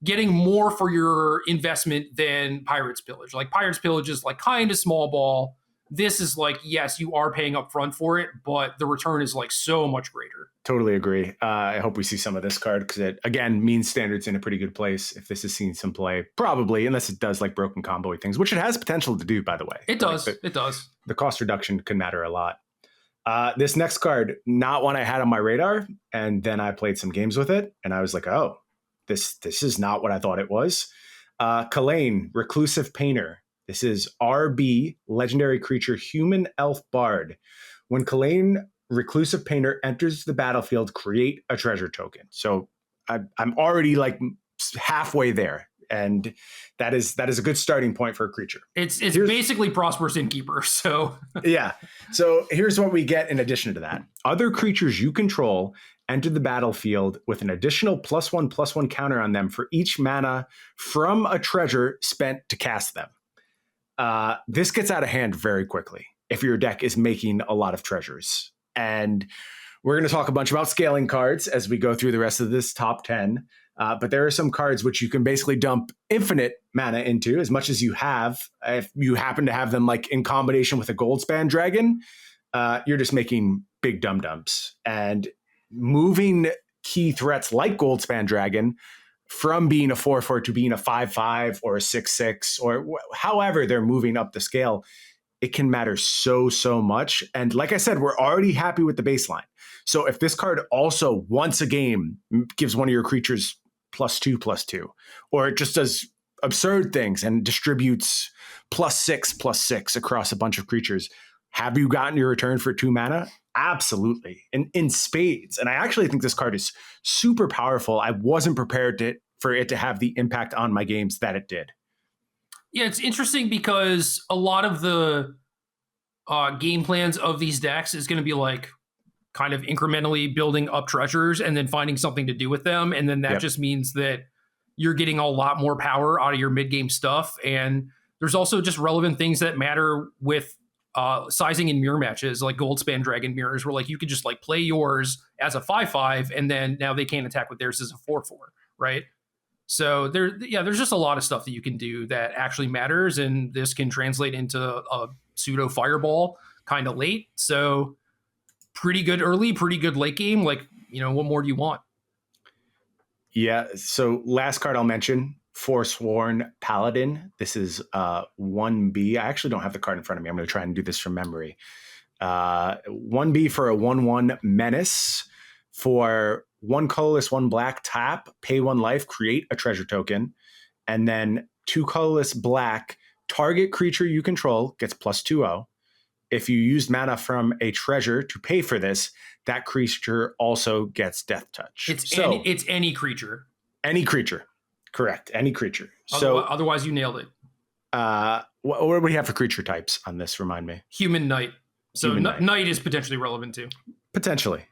getting more for your investment than Pirate's Pillage. Like Pirate's Pillage is like kind of small ball. This is like, yes, you are paying up front for it, but the return is like so much greater. Totally agree. I hope we see some of this card because it, again, means Standard's in a pretty good place. If this is seeing some play, probably, unless it does like broken combo things, which it has potential to do, by the way. It does. It does. The cost reduction can matter a lot. This next card, not one I had on my radar, and then I played some games with it, and I was like, oh, this is not what I thought it was. Kalane, Reclusive Painter. This is RB, legendary creature, human elf bard. When Kalane, Reclusive Painter, enters the battlefield, create a treasure token. So I'm already like halfway there. And that is a good starting point for a creature. It's basically Prosperous Innkeeper. So yeah. So here's what we get in addition to that. Other creatures you control enter the battlefield with an additional +1/+1 counter on them for each mana from a treasure spent to cast them. This gets out of hand very quickly if your deck is making a lot of treasures. And we're going to talk a bunch about scaling cards as we go through the rest of this top 10. But there are some cards which you can basically dump infinite mana into as much as you have. If you happen to have them like in combination with a Goldspan Dragon, you're just making big dum-dums. And moving key threats like Goldspan Dragon from being a 4/4 to being a 5/5 or a 6/6 or however they're moving up the scale, it can matter so much. And like I said, we're already happy with the baseline. So if this card also once a game gives one of your creatures +2/+2, or it just does absurd things and distributes +6/+6 across a bunch of creatures, have you gotten your return for 2 mana? Absolutely. And in spades. And I actually think this card is super powerful. I wasn't prepared for it to have the impact on my games that it did. Yeah, it's interesting because a lot of the game plans of these decks is going to be like kind of incrementally building up treasures and then finding something to do with them. And then that just means that you're getting a lot more power out of your mid-game stuff. And there's also just relevant things that matter with sizing in mirror matches, like Goldspan Dragon mirrors, where like you could just like play yours as a 5/5 and then now they can't attack with theirs as a 4/4, right? So there's just a lot of stuff that you can do that actually matters, and this can translate into a pseudo fireball kind of late. So pretty good early, pretty good late game. Like, what more do you want? Yeah. So last card I'll mention, Forsworn Paladin. This is 1B. I actually don't have the card in front of me. I'm going to try and do this from memory. 1B for a 1/1 menace. For 1 colorless, 1 black, tap, pay 1 life, create a treasure token. And then 2 colorless black, target creature you control gets +2/0. If you use mana from a treasure to pay for this, that creature also gets Death Touch. It's any creature. Any creature. Correct. Any creature. So otherwise you nailed it. What do we have for creature types on this? Remind me. Human knight. So knight is potentially relevant too. Potentially.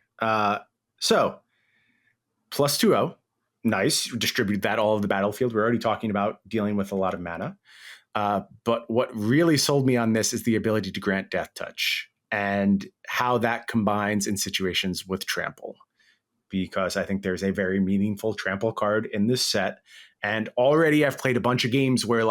So +2/0. Nice. Distribute that all over the battlefield. We're already talking about dealing with a lot of mana. But what really sold me on this is the ability to grant Death Touch and how that combines in situations with Trample. Because I think there's a very meaningful Trample card in this set. And already I've played a bunch of games where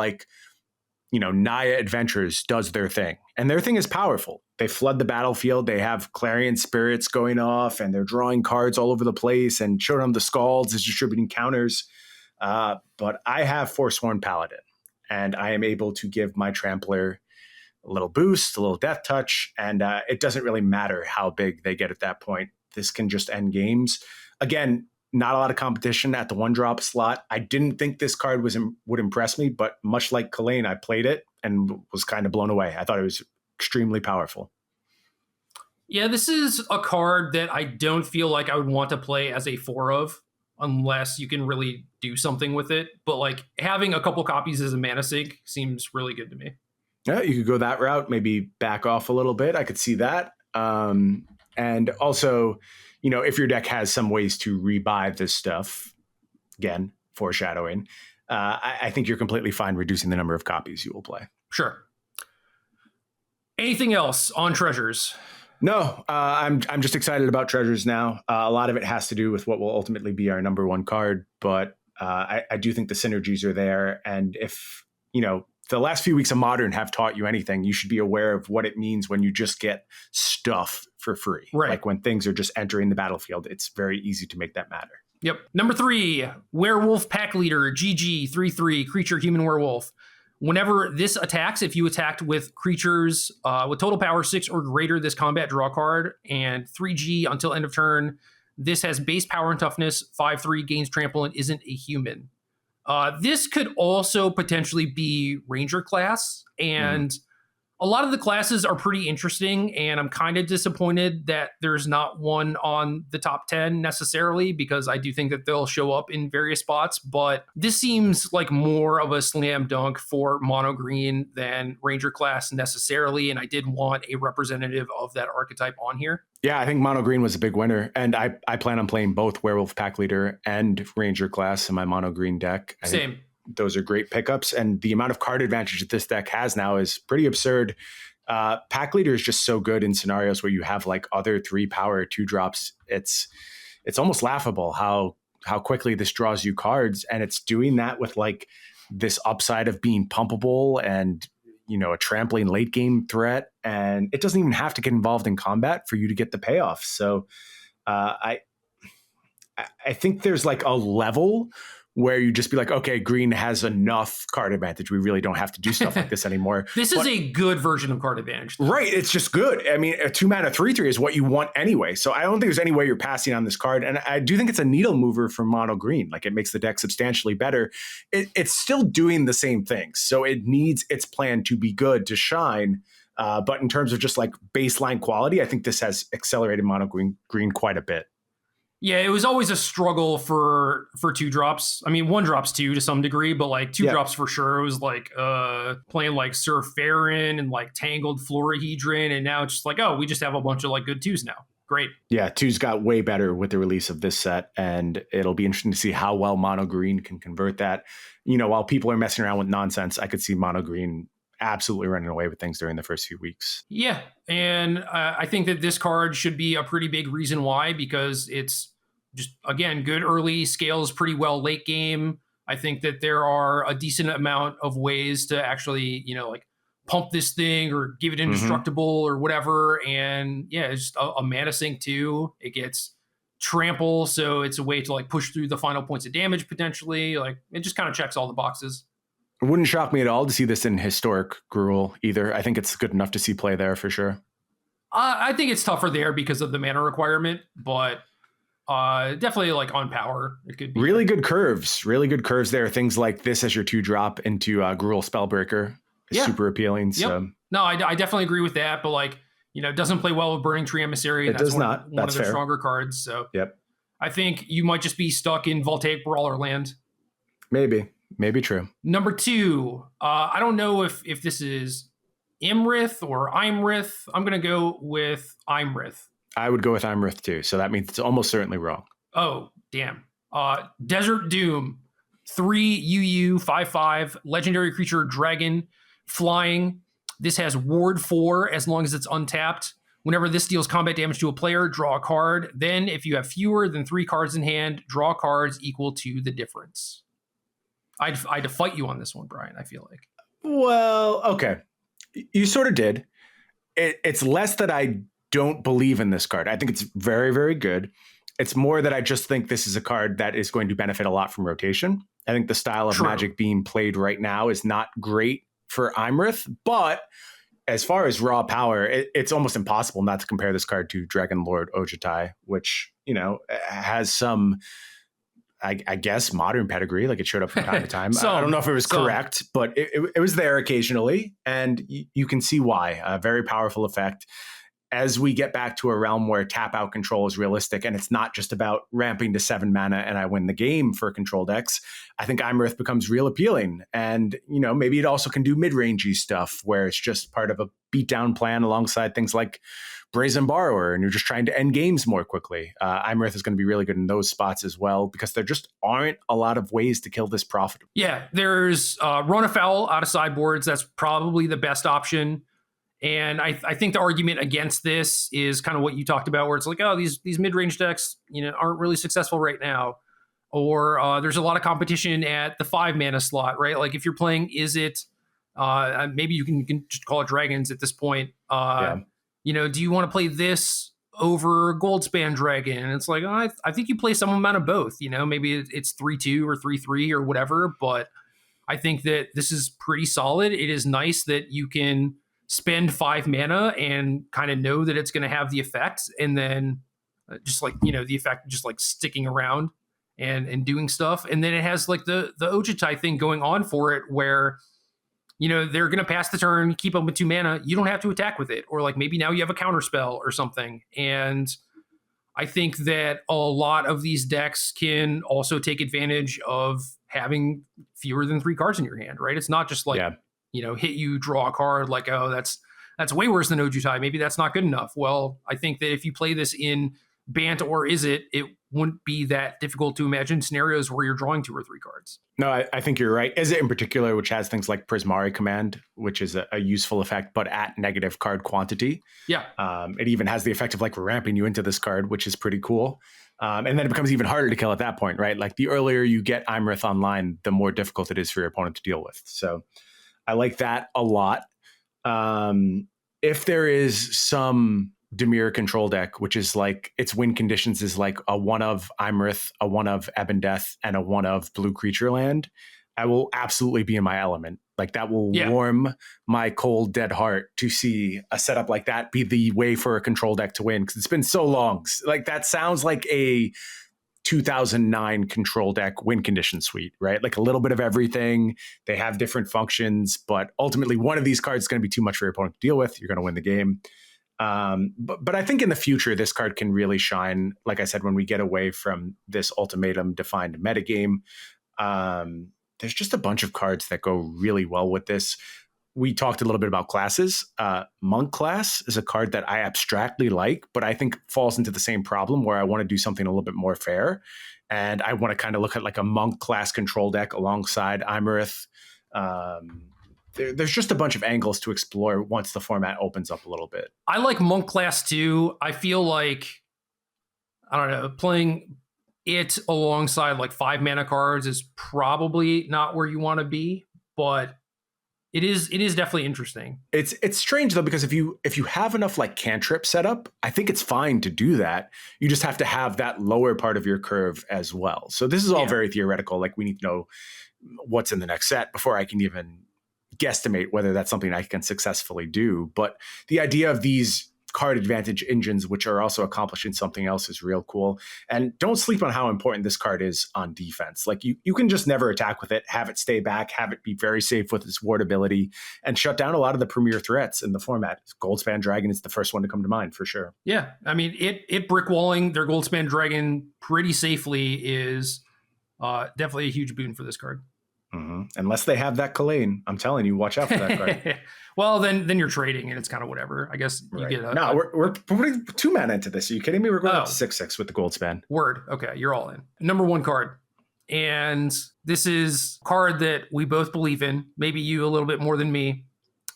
Naya Adventures does their thing. And their thing is powerful. They flood the battlefield. They have Clarion Spirits going off and they're drawing cards all over the place. And Showdown of the Scalds is distributing counters. But I have Forsworn Paladin. And I am able to give my Trampler a little boost, a little Death Touch. And it doesn't really matter how big they get at that point. This can just end games. Again, not a lot of competition at the 1-drop slot. I didn't think this card would impress me, but much like Kalain, I played it and was kind of blown away. I thought it was extremely powerful. Yeah, this is a card that I don't feel like I would want to play as a 4 of unless you can really do something with it. But having a couple copies as a mana sink seems really good to me. Yeah, you could go that route, maybe back off a little bit. I could see that. And also, if your deck has some ways to rebuy this stuff, again, foreshadowing, I think you're completely fine reducing the number of copies you will play. Sure. Anything else on treasures? No, I'm just excited about treasures now. A lot of it has to do with what will ultimately be our number 1 card, but I do think the synergies are there. And if, the last few weeks of Modern have taught you anything, you should be aware of what it means when you just get stuff for free. Right. Like when things are just entering the battlefield, it's very easy to make that matter. Yep. Number 3, Werewolf Pack Leader, GG, 3/3, creature, human werewolf. Whenever this attacks, if you attacked with creatures with total power 6 or greater, this combat draw card, and 3G until end of turn, this has base power and toughness, 5/3, gains trample, and isn't a human. This could also potentially be Ranger class, and a lot of the classes are pretty interesting, and I'm kind of disappointed that there's not one on the top 10 necessarily, because I do think that they'll show up in various spots, but this seems like more of a slam dunk for mono green than Ranger class necessarily, and I did want a representative of that archetype on here. Yeah, I think mono green was a big winner, and I plan on playing both Werewolf Pack Leader and Ranger class in my mono green deck. Same. Those are great pickups, and the amount of card advantage that this deck has now is pretty absurd. Pack Leader is just so good in scenarios where you have other 3 power 2-drops. It's almost laughable how quickly this draws you cards, and it's doing that with this upside of being pumpable and a trampling late game threat, and it doesn't even have to get involved in combat for you to get the payoff. So I think there's a level where you just be okay, green has enough card advantage. We really don't have to do stuff like this anymore. This is a good version of card advantage. Right. It's just good. I mean, a 2-mana 3/3 is what you want anyway. So I don't think there's any way you're passing on this card. And I do think it's a needle mover for mono green. It makes the deck substantially better. It's still doing the same things. So it needs its plan to be good to shine. But in terms of just baseline quality, I think this has accelerated mono green quite a bit. Yeah, it was always a struggle for 2-drops. I mean, 1-drops too to some degree, but 2-drops for sure. It was playing Sir Farron and Tangled Florahedron, and now it's just we just have a bunch of good 2s now. Great. Yeah, 2s got way better with the release of this set, and it'll be interesting to see how well mono green can convert that. While people are messing around with nonsense, I could see mono green absolutely running away with things during the first few weeks. Yeah, and I think that this card should be a pretty big reason why, because it's just, again, good early, scales pretty well late game. I think that there are a decent amount of ways to actually, pump this thing or give it indestructible or whatever. And yeah, it's just a mana sink too. It gets trample, so it's a way to like push through the final points of damage potentially. Like it just kind of checks all the boxes. It wouldn't shock me at all to see this in historic Gruul either. I think it's good enough to see play there for sure. I think it's tougher there because of the mana requirement, but definitely like on power. It could be really good curves. Really good curves there. Things like this as your 2-drop into Gruul Spellbreaker is super appealing. Yep. So no, I definitely agree with that, but like, you know, it doesn't play well with Burning Tree Emissary. It does not. One of the stronger cards. So I think you might just be stuck in Voltaic Brawler land. Maybe true. Number 2, I don't know if this is Iymrith or Iymrith. I'm going to go with Iymrith. I would go with Iymrith too. So that means it's almost certainly wrong. Oh, damn. Desert Doom, 3 UU, 5/5, legendary creature, dragon, flying. This has Ward 4 as long as it's untapped. Whenever this deals combat damage to a player, draw a card. Then if you have fewer than 3 cards in hand, draw cards equal to the difference. I'd fight you on this one, Brian, I feel like. Well, okay. You sort of did. It's less that I don't believe in this card. I think it's very, very good. It's more that I just think this is a card that is going to benefit a lot from rotation. I think the style of Magic being played right now is not great for Iymrith, but as far as raw power, it's almost impossible not to compare this card to Dragon Lord Ojutai, which, you know, has some, I guess, modern pedigree. Like it showed up from time to time. I don't know if it was correct, but it was there occasionally. And you can see why. A very powerful effect. As we get back to a realm where tap out control is realistic and it's not just about ramping to 7 mana and I win the game for control decks, I think Iymrith becomes real appealing. And, you know, maybe it also can do mid-rangey stuff where it's just part of a beatdown plan alongside things like Brazen Borrower and you're just trying to end games more quickly. Iymrith is going to be really good in those spots as well because there just aren't a lot of ways to kill this profitably. Yeah, there's Run Afoul out of sideboards. That's probably the best option. And I think the argument against this is kind of what you talked about, where it's like, oh, these mid-range decks, you know, aren't really successful right now. Or there's a lot of competition at the 5 mana slot, right? Like if you're playing Izzet, maybe you can just call it Dragons at this point. You know, do you want to play this over Goldspan Dragon? And it's like, oh, I think you play some amount of both. You know, maybe it's 3/2 or 3/3 or whatever. But I think that this is pretty solid. It is nice that you can spend 5 mana and kind of know that it's going to have the effect, and then just like, you know, the effect just like sticking around and doing stuff. And then it has like the Ojutai thing going on for it where, you know, they're going to pass the turn, keep up with 2 mana. You don't have to attack with it. Or like maybe now you have a counter spell or something. And I think that a lot of these decks can also take advantage of having fewer than 3 cards in your hand, right? It's not just like, you know, hit you, draw a card, like, oh, that's way worse than Ojutai. Maybe that's not good enough. Well, I think that if you play this in Bant or Izzet, it wouldn't be that difficult to imagine scenarios where you're drawing 2 or 3 cards. No, I think you're right. Izzet in particular, which has things like Prismari Command, which is a useful effect, but at negative card quantity. Yeah. It even has the effect of like ramping you into this card, which is pretty cool. And then it becomes even harder to kill at that point, right? Like the earlier you get Iymrith online, the more difficult it is for your opponent to deal with. So I like that a lot. If there is some Dimir control deck, which is like its win conditions is like a 1 of Iymrith, a 1 of Ebondeath, and a 1 of blue creature land, I will absolutely be in my element. Like that will warm my cold, dead heart to see a setup like that be the way for a control deck to win. Because it's been so long. Like that sounds like a 2009 control deck win condition suite, right? Like a little bit of everything. They have different functions, but ultimately one of these cards is going to be too much for your opponent to deal with. You're going to win the game. But I think in the future, this card can really shine. Like I said, when we get away from this ultimatum defined metagame, there's just a bunch of cards that go really well with this. We talked a little bit about classes. Monk class is a card that I abstractly like, but I think falls into the same problem where I want to do something a little bit more fair. And I want to kind of look at like a monk class control deck alongside Iymrith. There's just a bunch of angles to explore once the format opens up a little bit. I like monk class too. I feel like, I don't know, playing it alongside like 5 mana cards is probably not where you want to be, but It is definitely interesting. It's strange though, because if you have enough like cantrip set up, I think it's fine to do that. You just have to have that lower part of your curve as well. So this is all very theoretical. Like we need to know what's in the next set before I can even guesstimate whether that's something I can successfully do. But the idea of these card advantage engines, which are also accomplishing something else, is real cool. And don't sleep on how important this card is on defense. Like you can just never attack with it, have it stay back, have it be very safe with its ward ability, and shut down a lot of the premier threats in the format. Goldspan Dragon is the first one to come to mind for sure. Yeah, I mean, it brickwalling their Goldspan Dragon pretty safely is definitely a huge boon for this card. Mm-hmm. Unless they have that Kalane, I'm telling you, watch out for that card. Well, then you're trading, and it's kind of whatever. I guess you get a... No, we're putting 2 mana into this. Are you kidding me? We're going up to 6/6 with the Goldspan. Word. Okay, you're all in. Number 1 card. And this is a card that we both believe in. Maybe you a little bit more than me.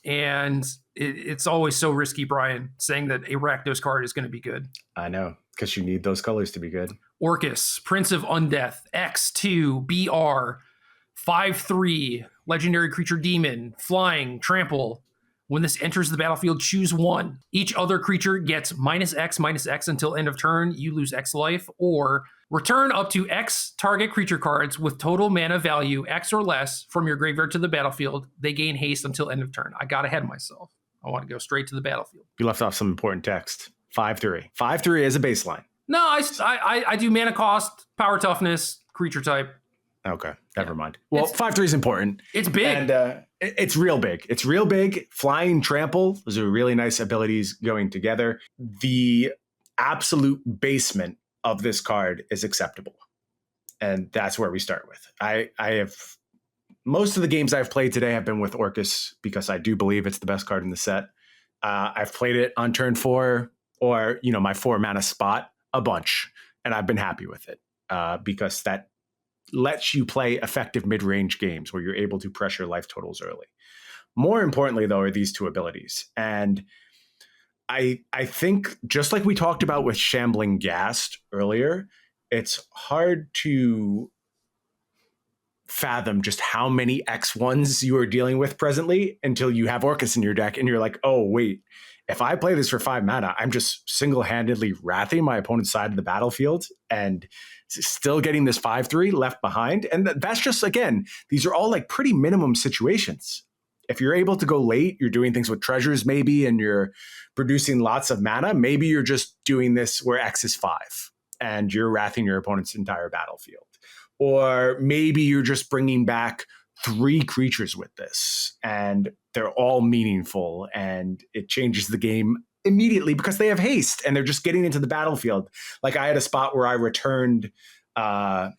And it's always so risky, Brian, saying that a Rakdos card is going to be good. I know, because you need those colors to be good. Orcus, Prince of Undeath, X2, BR, 5/3, legendary creature demon, flying, trample. When this enters the battlefield, choose 1. Each other creature gets -X until end of turn. You lose X life. Or return up to X target creature cards with total mana value X or less from your graveyard to the battlefield. They gain haste until end of turn. I got ahead of myself. I want to go straight to the battlefield. You left off some important text. 5/3. 5/3 is a baseline. No, I do mana cost, power toughness, creature type. Okay, never mind. Well, 5/3 is important. It's big. And it's real big. It's real big. Flying, trample, those are really nice abilities going together. The absolute basement of this card is acceptable. And that's where we start with. I have... Most of the games I've played today have been with Orcus because I do believe it's the best card in the set. I've played it on turn 4 or, my 4 mana spot a bunch. And I've been happy with it because that lets you play effective mid-range games where you're able to pressure life totals early. More importantly, though, are these 2 abilities. And I think, just like we talked about with Shambling Ghast earlier, it's hard to fathom just how many X1s you are dealing with presently until you have Orcus in your deck and you're like, oh, wait, if I play this for 5 mana, I'm just single-handedly wrathing my opponent's side of the battlefield and still getting this 5/3 left behind. And that's just, again, these are all like pretty minimum situations. If you're able to go late, you're doing things with treasures maybe, and you're producing lots of mana. Maybe you're just doing this where X is 5 and you're wrathing your opponent's entire battlefield. Or maybe you're just bringing back 3 creatures with this and they're all meaningful and it changes the game immediately because they have haste and they're just getting into the battlefield. Like I had a spot where I returned, I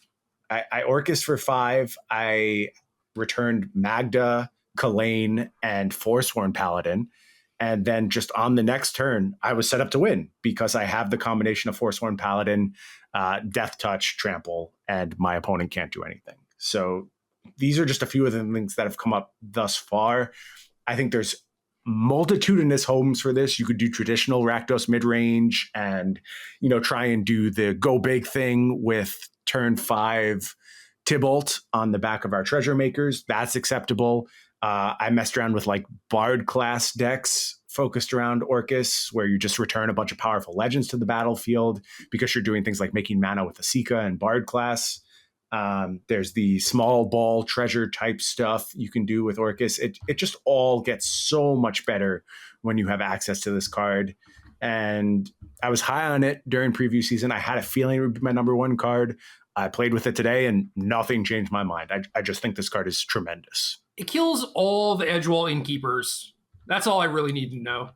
Orcus for 5. I returned Magda, Kalane, and Forsworn Paladin. And then just on the next turn, I was set up to win because I have the combination of Forsworn Paladin, Death Touch, Trample, and my opponent can't do anything. So these are just a few of the things that have come up thus far. I think there's multitudinous homes for this. You could do traditional Rakdos mid-range and, try and do the go big thing with turn 5 Tybalt on the back of our treasure makers. That's acceptable. I messed around with like Bard class decks focused around Orcus, where you just return a bunch of powerful legends to the battlefield because you're doing things like making mana with the Sika and Bard class. There's the small ball treasure type stuff you can do with Orcus. It just all gets so much better when you have access to this card. And I was high on it during preview season. I had a feeling it would be my number 1 card. I played with it today and nothing changed my mind. I just think this card is tremendous. It kills all the Edgewall Innkeepers. That's all I really need to know.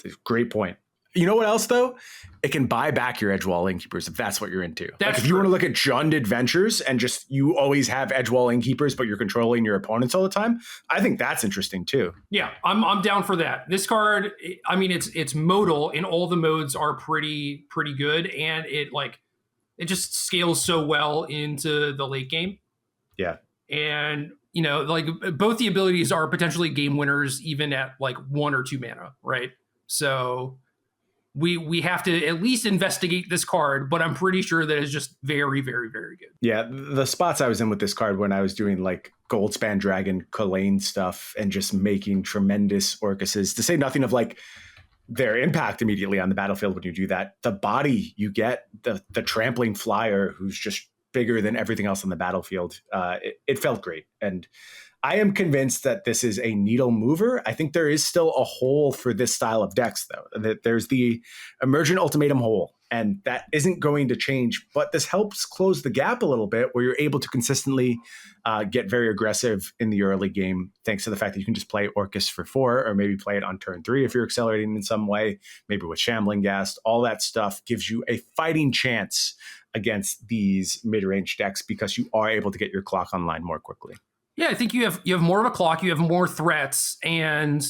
It's a great point. You know what else, though? It can buy back your Edgewall Innkeepers if that's what you're into. That's if you want to look at Jund Adventures and just you always have Edgewall Innkeepers, but you're controlling your opponents all the time, I think that's interesting too. Yeah, I'm down for that. This card, I mean, it's modal, and all the modes are pretty good, and it just scales so well into the late game. Yeah, and both the abilities are potentially game winners, even at like 1 or 2 mana, right? So we have to at least investigate this card, but I'm pretty sure that it's just very, very, very good. Yeah, the spots I was in with this card when I was doing like Goldspan Dragon, Kalain stuff, and just making tremendous Orcuses, to say nothing of like their impact immediately on the battlefield when you do that. The body you get, the trampling flyer who's just bigger than everything else on the battlefield, it felt great. And I am convinced that this is a needle mover. I think there is still a hole for this style of decks, though. That there's the Emergent Ultimatum hole, and that isn't going to change. But this helps close the gap a little bit, where you're able to consistently get very aggressive in the early game, thanks to the fact that you can just play Orcus for 4, or maybe play it on turn 3 if you're accelerating in some way, maybe with Shambling Ghast. All that stuff gives you a fighting chance against these mid-range decks because you are able to get your clock online more quickly. Yeah, I think you have more of a clock, you have more threats and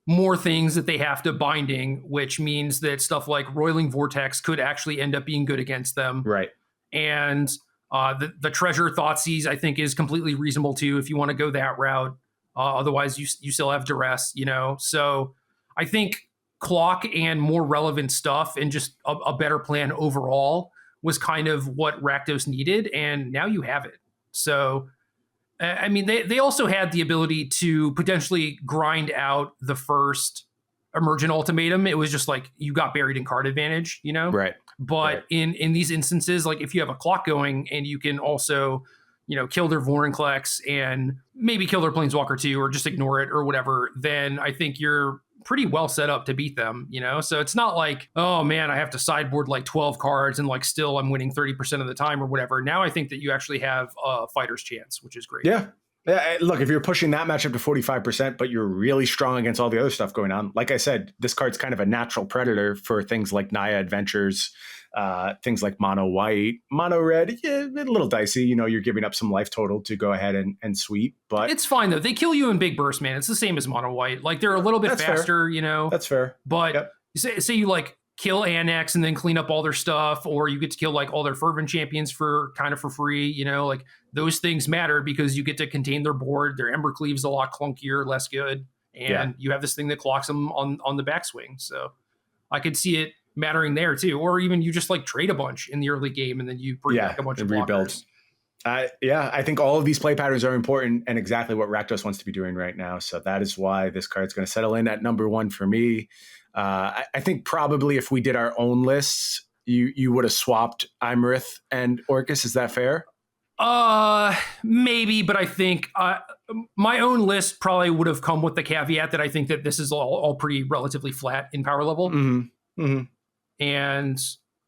more things that they have to binding, which means that stuff like Roiling Vortex could actually end up being good against them. Right. And the Treasure Thoughtseize, I think, is completely reasonable too if you want to go that route. Otherwise, you still have Duress, you know? So I think clock and more relevant stuff and just a better plan overall was kind of what Rakdos needed, and now you have it. So I mean, they also had the ability to potentially grind out the first Emergent Ultimatum. It was just like you got buried in card advantage, you know? Right. But in these instances, like if you have a clock going and you can also, you know, kill their Vorinclex and maybe kill their Planeswalker too, or just ignore it or whatever, then I think you're pretty well set up to beat them, you know? So it's not like, oh man, I have to sideboard like 12 cards and like still I'm winning 30% of the time or whatever. Now I think that you actually have a fighter's chance, which is great. Yeah. Look, if you're pushing that matchup to 45%, but you're really strong against all the other stuff going on, like I said, this card's kind of a natural predator for things like Naya Adventures, things like mono white, mono red, a little dicey. You know, you're giving up some life total to go ahead and sweep, but it's fine though. They kill you in big bursts, man. It's the same as mono white. Like they're a little bit faster, fair. You know. That's fair. But yep. say you like kill Annex and then clean up all their stuff, or you get to kill like all their Fervent Champions for free, you know, like those things matter because you get to contain their board. Their Embercleave's a lot clunkier, less good, and you have this thing that clocks them on the backswing. So I could see it mattering there too, or even you just like trade a bunch in the early game and then you bring back a bunch of blockers. I think all of these play patterns are important and exactly what Rakdos wants to be doing right now. So that is why this card's going to settle in at number 1 for me. I think probably if we did our own lists, you would have swapped Iymrith and Orcus. Is that fair? Maybe, but I think my own list probably would have come with the caveat that I think that this is all pretty relatively flat in power level. Mm-hmm. Mm-hmm. And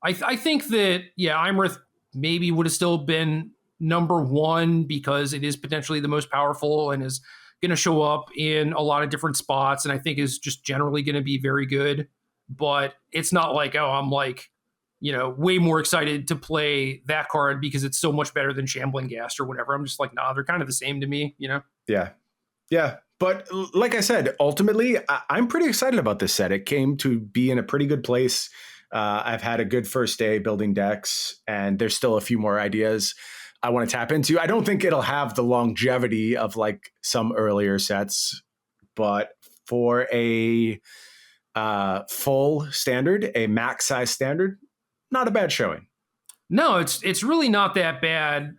I think that, Iymrith maybe would have still been number 1 because it is potentially the most powerful and is going to show up in a lot of different spots, and I think is just generally going to be very good. But it's not like, oh, I'm like, you know, way more excited to play that card because it's so much better than Shambling Ghast or whatever. I'm just like, nah, they're kind of the same to me, you know? Yeah. But like I said, ultimately, I'm pretty excited about this set. It came to be in a pretty good place. I've had a good first day building decks, and there's still a few more ideas I want to tap into. I don't think it'll have the longevity of like some earlier sets, but for a full standard, a max size standard, not a bad showing. No, it's really not that bad,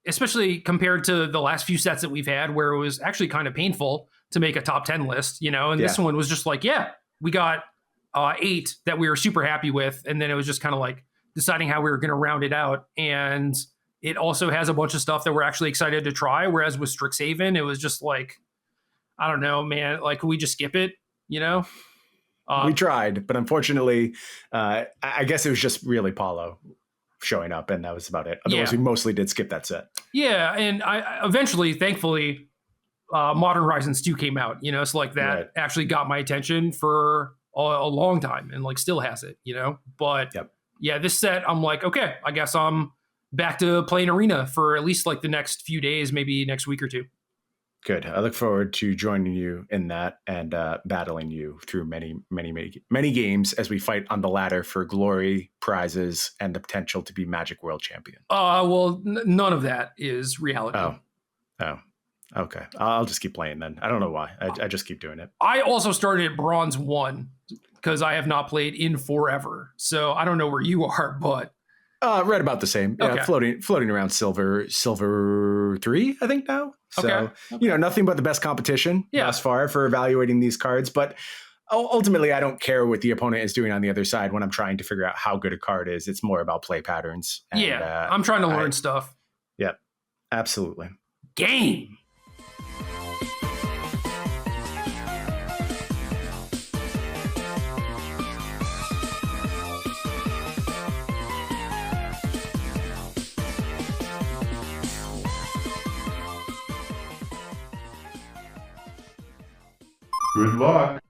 especially compared to the last few sets that we've had where it was actually kind of painful to make a top 10 list, you know, and this one was just like, we got 8 that we were super happy with. And then it was just kind of like deciding how we were going to round it out. And it also has a bunch of stuff that we're actually excited to try. Whereas with Strixhaven, it was just like, I don't know, man, like, could we just skip it? You know? We tried, but unfortunately, I guess it was just really Paulo showing up, and that was about it. Otherwise, we mostly did skip that set. Yeah, and I eventually, thankfully, Modern Horizons 2 came out, you know? So like that actually got my attention for a long time and like still has it, you know? But this set, I'm like, okay, I guess I'm back to playing Arena for at least like the next few days, maybe next week or 2. Good. I look forward to joining you in that and battling you through many games as we fight on the ladder for glory, prizes, and the potential to be Magic World Champion. Well, none of that is reality. Oh. Okay, I'll just keep playing then. I don't know why. I just keep doing it. I also started at Bronze 1 because I have not played in forever. So I don't know where you are, but... Right about the same. Yeah, Okay. floating around silver 3, I think now. So, Okay. Nothing but the best competition thus far for evaluating these cards. But ultimately, I don't care what the opponent is doing on the other side when I'm trying to figure out how good a card is. It's more about play patterns. And, I'm trying to learn stuff. Yeah, absolutely. Game. Good luck.